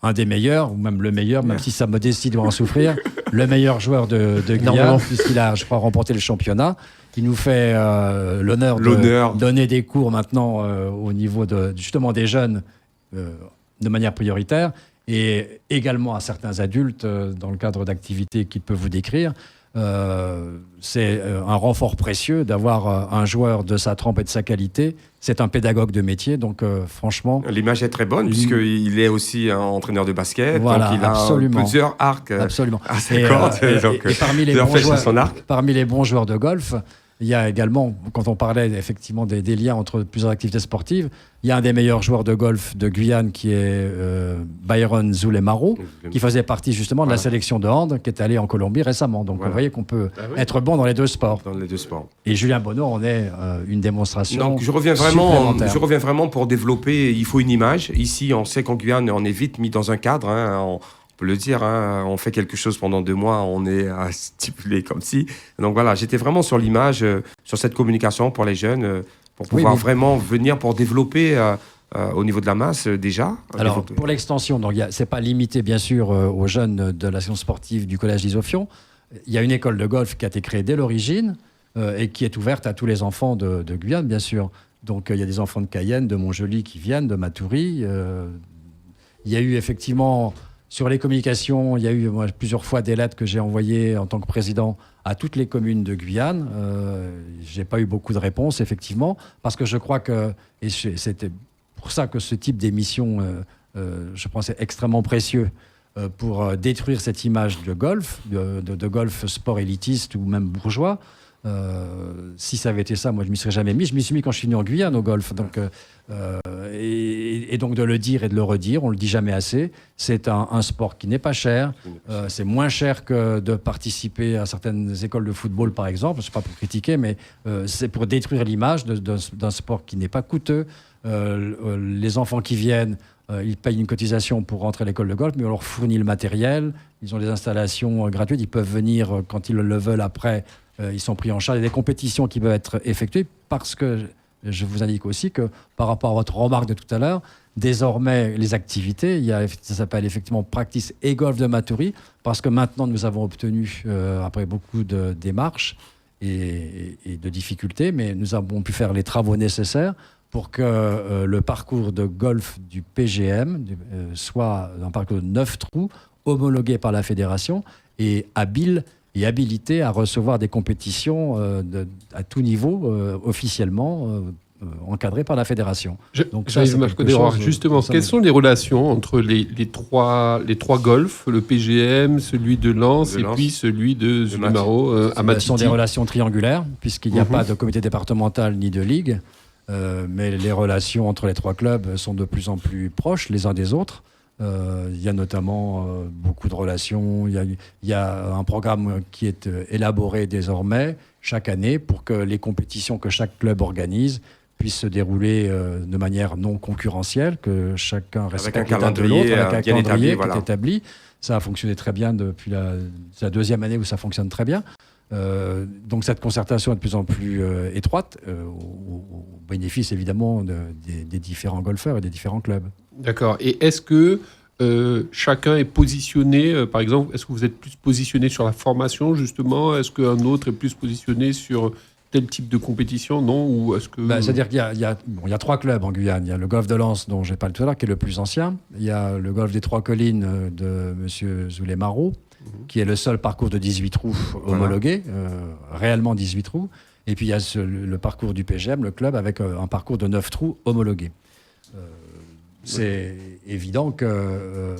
un des meilleurs, ou même le meilleur, même si sa modestie doit en souffrir, le meilleur joueur de Guyane, puisqu'il a, je crois, remporté le championnat. Il nous fait l'honneur de donner des cours maintenant au niveau justement des jeunes de manière prioritaire, et également à certains adultes dans le cadre d'activités qu'il peut vous décrire. C'est un renfort précieux d'avoir un joueur de sa trempe et de sa qualité. C'est un pédagogue de métier, donc franchement... L'image est très bonne, puisqu'il est aussi un entraîneur de basket, voilà, donc il a plusieurs arcs à ses cordes. Et parmi les bons joueurs de golf, il y a également, quand on parlait effectivement des liens entre plusieurs activités sportives, il y a un des meilleurs joueurs de golf de Guyane qui est Byron Zoulemaro, qui faisait partie justement de la sélection de hand, qui est allé en Colombie récemment. Donc vous voyez qu'on peut être bon dans les deux sports. Et Julien Bonneau en est une démonstration. Donc je reviens vraiment pour développer. Il faut une image. Ici, on sait qu'en Guyane, on est vite mis dans un cadre. On peut le dire, on fait quelque chose pendant 2 mois, on est stipulé comme si. Donc voilà, j'étais vraiment sur l'image, sur cette communication pour les jeunes, pour pouvoir vraiment venir pour développer au niveau de la masse déjà. Alors pour l'extension, donc c'est pas limité bien sûr aux jeunes de la section sportive du collège d'Isophion. Il y a une école de golf qui a été créée dès l'origine et qui est ouverte à tous les enfants de Guyane, bien sûr. Donc il y a des enfants de Cayenne, de Montjoly qui viennent, de Matoury. Il y a eu effectivement... Sur les communications, il y a eu plusieurs fois des lettres que j'ai envoyées en tant que président à toutes les communes de Guyane. Je n'ai pas eu beaucoup de réponses, effectivement, parce que je crois que, et c'était pour ça que ce type d'émission, je pense, est extrêmement précieux pour détruire cette image de golf, de golf sport élitiste ou même bourgeois. Si ça avait été ça, moi je m'y serais jamais mis. Je m'y suis mis quand je suis venu en Guyane au golf. Donc, et donc de le dire et de le redire, on le dit jamais assez. C'est un sport qui n'est pas cher. C'est moins cher que de participer à certaines écoles de football, par exemple. C'est pas pour critiquer, mais c'est pour détruire l'image d'un sport qui n'est pas coûteux. Les enfants qui viennent, ils payent une cotisation pour rentrer à l'école de golf, mais on leur fournit le matériel. Ils ont des installations gratuites. Ils peuvent venir quand ils le veulent après. Ils sont pris en charge. Il y a des compétitions qui peuvent être effectuées parce que je vous indique aussi que par rapport à votre remarque de tout à l'heure, désormais les activités, ça s'appelle effectivement Practice et Golf de Matoury, parce que maintenant nous avons obtenu, après beaucoup de démarches, et de difficultés, mais nous avons pu faire les travaux nécessaires pour que le parcours de golf du PGM soit un parcours de 9 trous, homologué par la fédération et habilité à recevoir des compétitions à tout niveau, officiellement encadrées par la fédération. Donc ça, justement, quelles sont les relations entre les trois golfs, le PGM, celui de Lens et puis celui de Zulimaro à Matiti? Ce sont des relations triangulaires, puisqu'il n'y a pas de comité départemental ni de ligue, mais les relations entre les trois clubs sont de plus en plus proches les uns des autres. Il y a notamment beaucoup de relations. Il y a un programme qui est élaboré désormais chaque année pour que les compétitions que chaque club organise puissent se dérouler de manière non concurrentielle, que chacun respecte l'état de l'autre, avec un calendrier qui est établi. Ça a fonctionné très bien depuis la deuxième année où ça fonctionne très bien. Donc cette concertation est de plus en plus étroite, au bénéfice évidemment des différents golfeurs et des différents clubs. D'accord. Et est-ce que chacun est positionné, par exemple, est-ce que vous êtes plus positionné sur la formation justement? Est-ce qu'un autre est plus positionné sur tel type de compétition? Non? Ou est-ce que... C'est-à-dire qu'il y a 3 clubs en Guyane. Il y a le golf de Lens, dont j'ai parlé tout à l'heure, qui est le plus ancien. Il y a le golf des Trois Collines de M. Zulimaro, qui est le seul parcours de 18 trous homologué, réellement 18 trous. Et puis il y a le parcours du PGM, le club, avec un parcours de 9 trous homologué. C'est évident que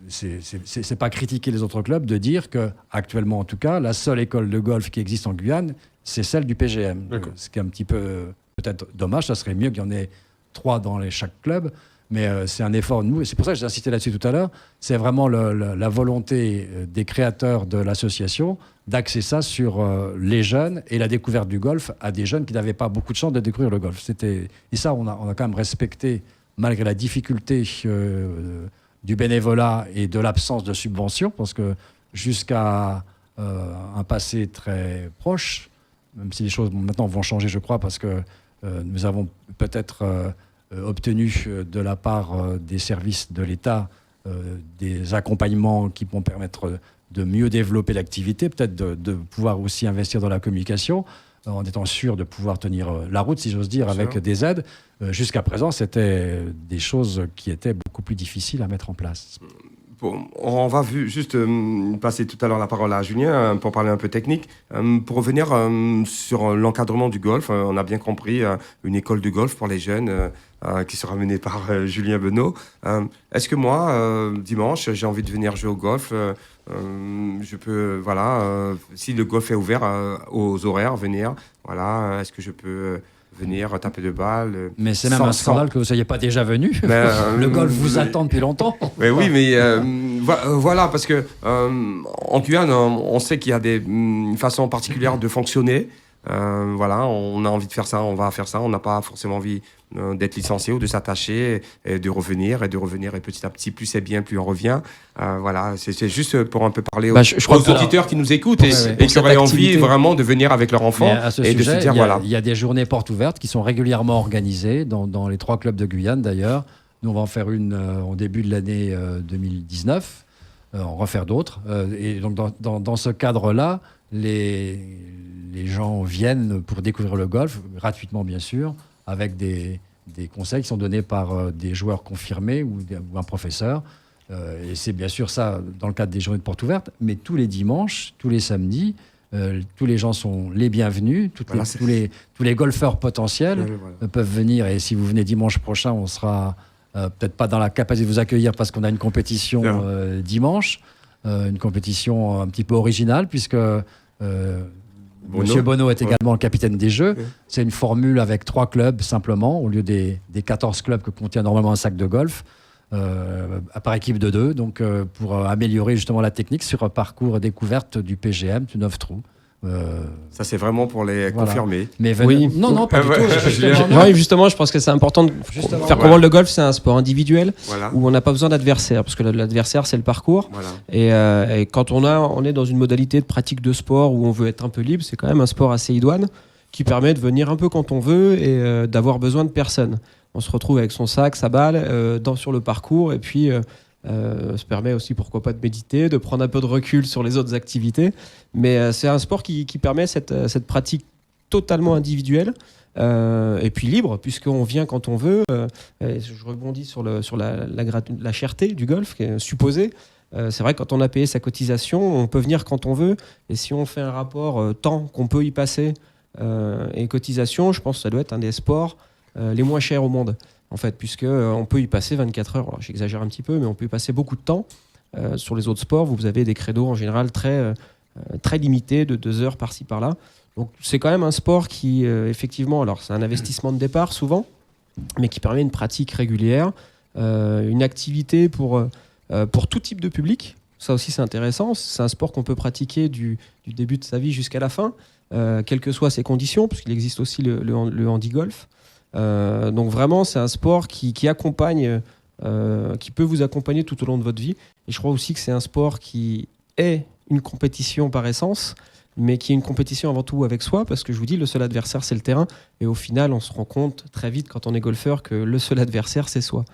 c'est pas critiquer les autres clubs de dire que, actuellement en tout cas, la seule école de golf qui existe en Guyane, c'est celle du PGM. Ce qui est un petit peu peut-être dommage, ça serait mieux qu'il y en ait 3 dans chaque club. Mais c'est un effort, nous, et c'est pour ça que j'ai insisté là-dessus tout à l'heure, c'est vraiment la volonté des créateurs de l'association d'axer ça sur les jeunes et la découverte du golf à des jeunes qui n'avaient pas beaucoup de chance de découvrir le golf. Et ça, on a quand même respecté, malgré la difficulté du bénévolat et de l'absence de subventions, parce que jusqu'à un passé très proche, même si les choses maintenant vont changer, je crois, parce que nous avons peut-être... obtenu de la part des services de l'État des accompagnements qui vont permettre de mieux développer l'activité, peut-être de pouvoir aussi investir dans la communication, en étant sûr de pouvoir tenir la route, si j'ose dire, avec des aides. Jusqu'à présent, c'était des choses qui étaient beaucoup plus difficiles à mettre en place. Bon, on va juste passer tout à l'heure la parole à Julien pour parler un peu technique. Pour revenir sur l'encadrement du golf, on a bien compris une école de golf pour les jeunes qui sera menée par Julien Benoît. Est-ce que moi, dimanche, j'ai envie de venir jouer au golf, je peux, si le golf est ouvert aux horaires, venir, est-ce que je peux... venir taper de balles. Mais c'est même un scandale que vous ne soyez pas déjà venu. Le golf vous attend depuis longtemps. Mais oui, mais voilà, parce que en Guyane, on sait qu'il y a une façon particulière de fonctionner. On a envie de faire ça, on va faire ça. On n'a pas forcément envie d'être licencié ou de s'attacher et de revenir. Et petit à petit, plus c'est bien, plus on revient. C'est juste pour un peu parler aux auditeurs qui nous écoutent et qui auraient envie vraiment de venir avec leur enfant et de se dire il y a des journées portes ouvertes qui sont régulièrement organisées dans les 3 clubs de Guyane d'ailleurs. Nous, on va en faire une au début de l'année 2019, en refaire d'autres. Et donc dans ce cadre-là, les gens viennent pour découvrir le golf, gratuitement bien sûr, avec des conseils qui sont donnés par des joueurs confirmés ou un professeur. Et c'est bien sûr ça dans le cadre des journées de portes ouvertes, mais tous les dimanches, tous les samedis, tous les gens sont les bienvenus, tous les golfeurs potentiels peuvent venir. Et si vous venez dimanche prochain, on sera peut-être pas dans la capacité de vous accueillir parce qu'on a une compétition dimanche, une compétition un petit peu originale puisque... Monsieur Bonneau est également le capitaine des Jeux. C'est une formule avec 3 clubs simplement, au lieu des 14 clubs que contient normalement un sac de golf, par équipe de 2, donc pour améliorer justement la technique sur un parcours découverte du PGM, du 9 trous. Ça, c'est vraiment pour les confirmer. Mais non, pas du tout. Justement, je pense que c'est important de faire comprendre le golf, c'est un sport individuel où on n'a pas besoin d'adversaire, parce que l'adversaire, c'est le parcours. Et quand on est dans une modalité de pratique de sport où on veut être un peu libre, c'est quand même un sport assez idoine qui permet de venir un peu quand on veut et d'avoir besoin de personne. On se retrouve avec son sac, sa balle, sur le parcours, et puis Ça permet aussi, pourquoi pas, de méditer, de prendre un peu de recul sur les autres activités. Mais c'est un sport qui permet cette pratique totalement individuelle et puis libre, puisqu'on vient quand on veut. Je rebondis sur la cherté du golf, qui est supposée. C'est vrai que quand on a payé sa cotisation, on peut venir quand on veut. Et si on fait un rapport temps qu'on peut y passer et cotisation, je pense que ça doit être un des sports les moins chers au monde. En fait, puisqu'on peut y passer 24 heures. Alors, j'exagère un petit peu, mais on peut y passer beaucoup de temps. Sur les autres sports, vous avez des créneaux en général très limités, de 2 heures par-ci, par-là. Donc, c'est quand même un sport qui, effectivement, alors c'est un investissement de départ souvent, mais qui permet une pratique régulière, une activité pour tout type de public. Ça aussi, c'est intéressant. C'est un sport qu'on peut pratiquer du début de sa vie jusqu'à la fin, quelles que soient ses conditions, puisqu'il existe aussi le handi-golf. Donc vraiment, c'est un sport qui accompagne, qui peut vous accompagner tout au long de votre vie. Et je crois aussi que c'est un sport qui est une compétition par essence, mais qui est une compétition avant tout avec soi, parce que je vous dis, le seul adversaire, c'est le terrain. Et au final, on se rend compte très vite quand on est golfeur que le seul adversaire, c'est soi.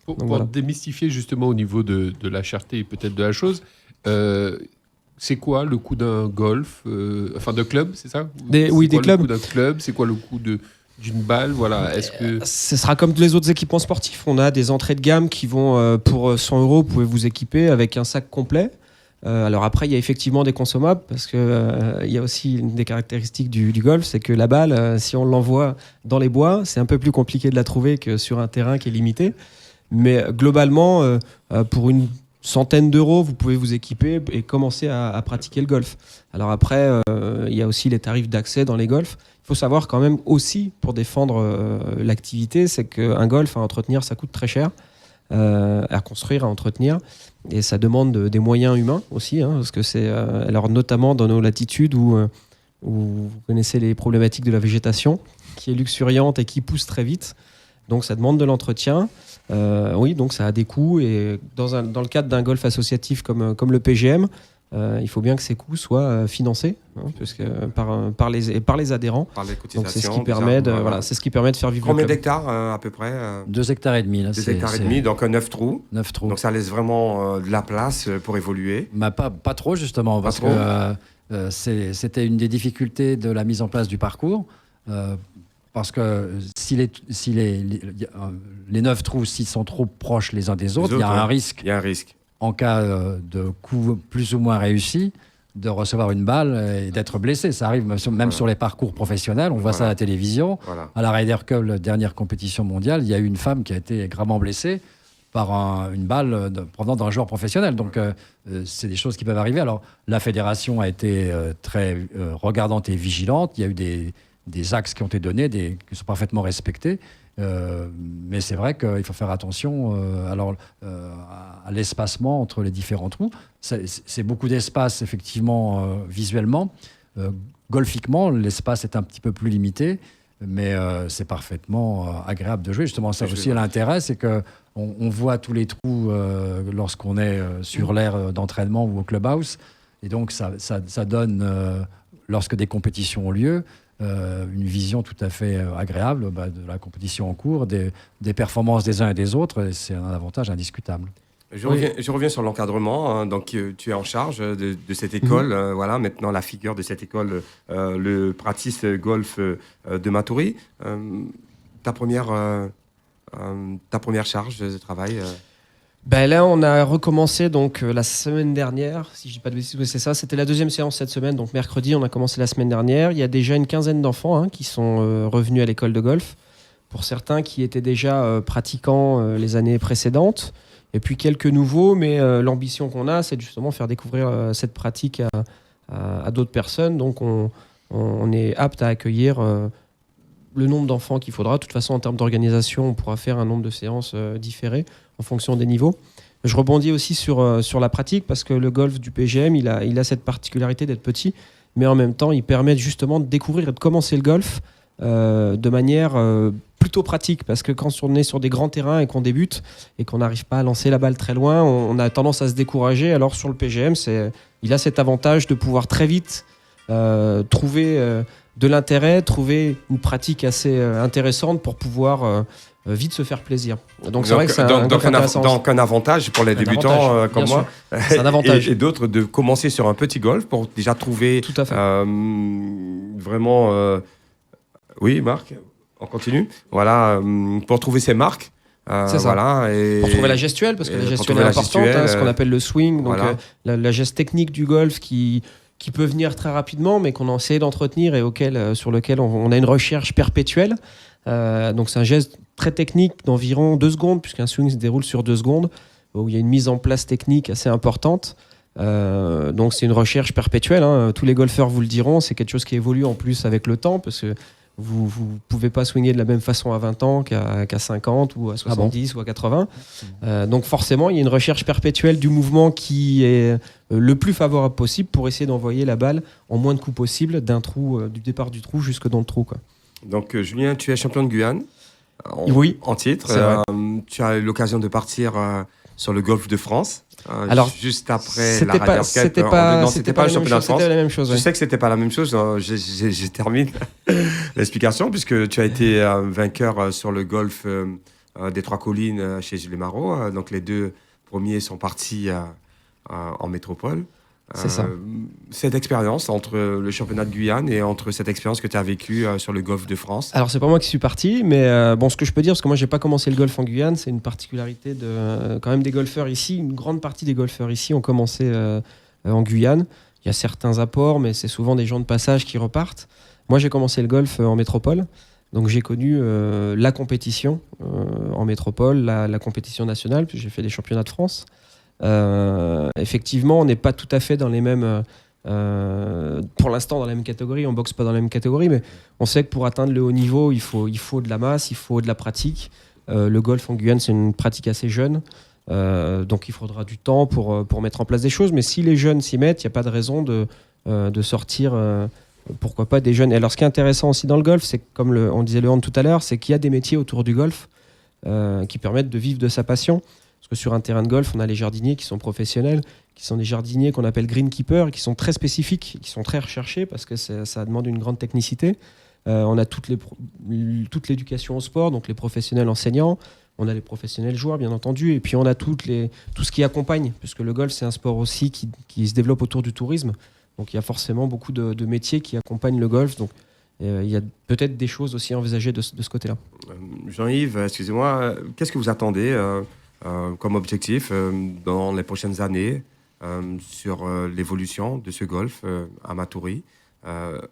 Pour voilà. Démystifier justement au niveau de la cherté et peut-être de la chose, c'est quoi le coût d'un golf, enfin de club, c'est ça? Oui, des clubs. Le coût d'un club, c'est quoi le coût d'une balle, voilà. Est-ce que ce sera comme les autres équipements sportifs? On a des entrées de gamme qui vont pour 100 €, vous pouvez vous équiper avec un sac complet. Alors après, il y a effectivement des consommables parce que il y a aussi une des caractéristiques du golf, c'est que la balle, si on l'envoie dans les bois, c'est un peu plus compliqué de la trouver que sur un terrain qui est limité. Mais globalement, pour une centaine d'euros, vous pouvez vous équiper et commencer à pratiquer le golf. Alors après, il y a aussi les tarifs d'accès dans les golfs. Il faut savoir quand même aussi, pour défendre l'activité, c'est qu'un golf à entretenir, ça coûte très cher, à construire, à entretenir. Et ça demande des moyens humains aussi, hein, parce que c'est, alors notamment dans nos latitudes où vous connaissez les problématiques de la végétation, qui est luxuriante et qui pousse très vite. Donc ça demande de l'entretien. Oui, donc ça a des coûts. Et dans le cadre d'un golf associatif comme le PGM, il faut bien que ces coûts soient financés, hein, parce que par les adhérents. Par les cotisations. Donc c'est ce qui permet c'est ce qui permet de faire vivre. Combien d'hectares à peu près 2,5 hectares. 2,5 hectares, donc 9 trous. 9 trous. Donc ça laisse vraiment de la place pour évoluer. Pas trop justement, parce que c'était une des difficultés de la mise en place du parcours. Parce que si les 9 trous, s'ils sont trop proches les uns des autres, il y a un risque. Il y a un risque. En cas de coup plus ou moins réussi, de recevoir une balle et d'être blessé. Ça arrive même sur les parcours professionnels. On voit ça à la télévision. Voilà. À la Ryder Cup, la dernière compétition mondiale, il y a eu une femme qui a été gravement blessée par une balle provenant d'un joueur professionnel. Donc, c'est des choses qui peuvent arriver. Alors, la fédération a été très regardante et vigilante. Il y a eu des axes qui ont été donnés, qui sont parfaitement respectés. Mais c'est vrai qu'il faut faire attention à l'espacement entre les différents trous. C'est beaucoup d'espace, effectivement, visuellement. Golfiquement, l'espace est un petit peu plus limité, mais c'est parfaitement agréable de jouer. Justement, ça aussi, l'intérêt, c'est qu'on voit tous les trous lorsqu'on est sur l'aire d'entraînement ou au clubhouse. Et donc, ça donne, lorsque des compétitions ont lieu, une vision tout à fait agréable de la compétition en cours, des performances des uns et des autres, et c'est un avantage indiscutable. Je reviens sur l'encadrement. Hein, donc, tu es en charge de cette école. Voilà, maintenant, la figure de cette école, le Pratis Golf de Matoury. Ta première charge de travail Là, on a recommencé donc la semaine dernière, si je dis pas de bêtises, c'est ça. C'était la deuxième séance cette semaine, donc mercredi, on a commencé la semaine dernière. Il y a déjà une quinzaine d'enfants qui sont revenus à l'école de golf. Pour certains qui étaient déjà pratiquants les années précédentes, et puis quelques nouveaux. Mais l'ambition qu'on a, c'est justement faire découvrir cette pratique à d'autres personnes. Donc, on est apte à accueillir le nombre d'enfants qu'il faudra. De toute façon, en termes d'organisation, on pourra faire un nombre de séances différées en fonction des niveaux. Je rebondis aussi sur la pratique parce que le golf du PGM, il a cette particularité d'être petit, mais en même temps, il permet justement de découvrir et de commencer le golf de manière plutôt pratique, parce que quand on est sur des grands terrains et qu'on débute et qu'on n'arrive pas à lancer la balle très loin, on a tendance à se décourager. Alors sur le PGM, il a cet avantage de pouvoir très vite trouver de l'intérêt, trouver une pratique assez intéressante pour pouvoir vite se faire plaisir. Donc c'est vrai que c'est un avantage pour les débutants comme moi c'est un avantage. et d'autres de commencer sur un petit golf pour déjà trouver vraiment... Oui, Marc, on continue. Voilà, pour trouver ses marques. C'est ça. Voilà, et pour trouver la gestuelle, parce que la gestuelle est importante, ce qu'on appelle le swing, donc voilà. La geste technique du golf qui peut venir très rapidement, mais qu'on essaie d'entretenir et sur lequel on a une recherche perpétuelle. Donc c'est un geste très technique d'environ 2 secondes, puisqu'un swing se déroule sur 2 secondes, où il y a une mise en place technique assez importante. Donc c'est une recherche perpétuelle, hein. Tous les golfeurs vous le diront, c'est quelque chose qui évolue en plus avec le temps, parce que vous ne pouvez pas swinger de la même façon à 20 ans qu'à 50 ou à 70 ou à 80. Donc forcément, il y a une recherche perpétuelle du mouvement qui est le plus favorable possible pour essayer d'envoyer la balle en moins de coups possible du départ du trou jusque dans le trou, quoi. Donc Julien, tu es champion de Guyane en titre. Tu as eu l'occasion de partir sur le Golfe de France. Alors, juste après la Ryder Cup. C'était pas le championnat de France. C'était la même chose. Je sais que c'était pas la même chose. Je termine l'explication puisque tu as été vainqueur sur le golfe des Trois Collines chez Julien Marot. Donc les 2 premiers sont partis en métropole. C'est ça. Cette expérience entre le championnat de Guyane et entre cette expérience que tu as vécue sur le golfe de France. Alors c'est pas moi qui suis parti, mais ce que je peux dire, parce que moi j'ai pas commencé le golf en Guyane, c'est une particularité quand même des golfeurs ici. Une grande partie des golfeurs ici ont commencé en Guyane. Il y a certains apports, mais c'est souvent des gens de passage qui repartent. Moi j'ai commencé le golf en métropole, donc j'ai connu la compétition en métropole, la compétition nationale, puis j'ai fait des championnats de France. Effectivement, on n'est pas tout à fait dans les mêmes, pour l'instant dans la même catégorie, on boxe pas dans la même catégorie, mais on sait que pour atteindre le haut niveau, il faut de la masse, il faut de la pratique. Le golf en Guyane, c'est une pratique assez jeune, donc il faudra du temps pour mettre en place des choses, mais si les jeunes s'y mettent, il n'y a pas de raison de sortir, pourquoi pas des jeunes. Et alors ce qui est intéressant aussi dans le golf, c'est comme on disait le hand tout à l'heure, c'est qu'il y a des métiers autour du golf qui permettent de vivre de sa passion. Parce que sur un terrain de golf, on a les jardiniers qui sont professionnels, qui sont des jardiniers qu'on appelle greenkeepers, qui sont très spécifiques, qui sont très recherchés parce que ça demande une grande technicité. On a toute l'éducation au sport, donc les professionnels enseignants, on a les professionnels joueurs bien entendu, et puis on a tout ce qui accompagne, puisque le golf c'est un sport aussi qui se développe autour du tourisme. Donc il y a forcément beaucoup de métiers qui accompagnent le golf. Donc il y a peut-être des choses aussi envisagées de ce côté-là. Jean-Yves, excusez-moi, qu'est-ce que vous attendez comme objectif dans les prochaines années sur l'évolution de ce golf à Matoury?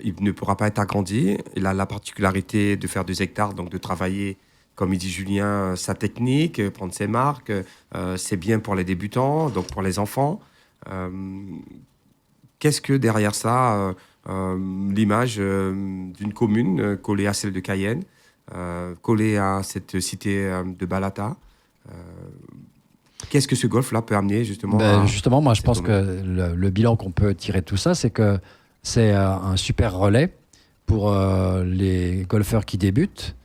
Il ne pourra pas être agrandi. Il a la particularité de faire 2 hectares, donc de travailler, comme il dit Julien, sa technique, prendre ses marques. C'est bien pour les débutants, donc pour les enfants. Qu'est-ce que derrière ça, l'image d'une commune collée à celle de Cayenne, collée à cette cité de Balata? Qu'est-ce que ce golf-là peut amener justement Justement, moi je pense que le bilan qu'on peut tirer de tout ça, c'est que c'est un super relais pour les golfeurs qui débutent,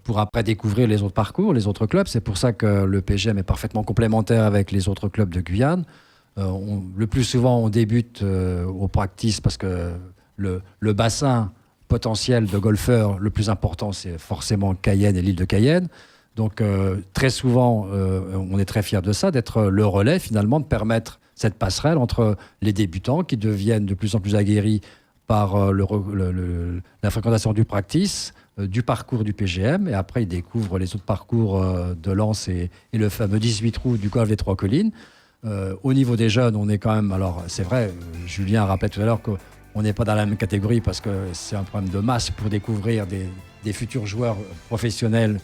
pour après découvrir les autres parcours, les autres clubs. C'est pour ça que le PGM est parfaitement complémentaire avec les autres clubs de Guyane. Le plus souvent, on débute au practice parce que le bassin potentiel de golfeurs le plus important, c'est forcément Cayenne et l'île de Cayenne. Donc très souvent, on est très fiers de ça, d'être le relais finalement, de permettre cette passerelle entre les débutants qui deviennent de plus en plus aguerris par la fréquentation du practice, du parcours du PGM, et après ils découvrent les autres parcours de Lens et le fameux 18 trous du golfe des Trois Collines. Au niveau des jeunes, on est quand même, alors c'est vrai, Julien rappelait tout à l'heure qu'on n'est pas dans la même catégorie parce que c'est un problème de masse pour découvrir des futurs joueurs professionnels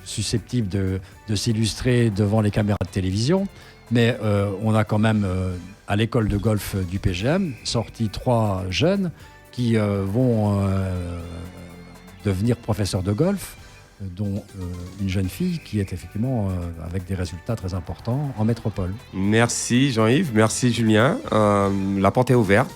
susceptibles de s'illustrer devant les caméras de télévision. Mais on a quand même, à l'école de golf du PGM, sorti 3 jeunes qui vont devenir professeurs de golf, dont une jeune fille qui est effectivement avec des résultats très importants en métropole. Merci Jean-Yves, merci Julien. La porte est ouverte.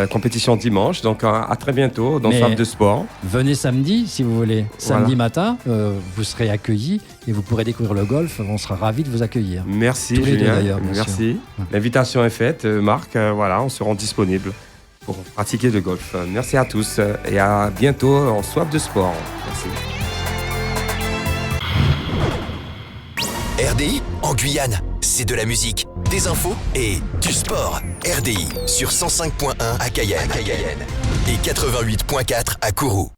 Compétition dimanche, donc à très bientôt dans Soif de Sport. Venez samedi si vous voulez. Samedi matin, vous serez accueillis et vous pourrez découvrir le golf. On sera ravis de vous accueillir. Merci Julien, merci. L'invitation est faite, Marc, on se rend disponible. pour pratiquer le golf. Merci à tous et à bientôt en Soif de Sport. Merci. RDI en Guyane, c'est de la musique, des infos et du sport. RDI sur 105.1 à Cayenne et 88.4 à Kourou.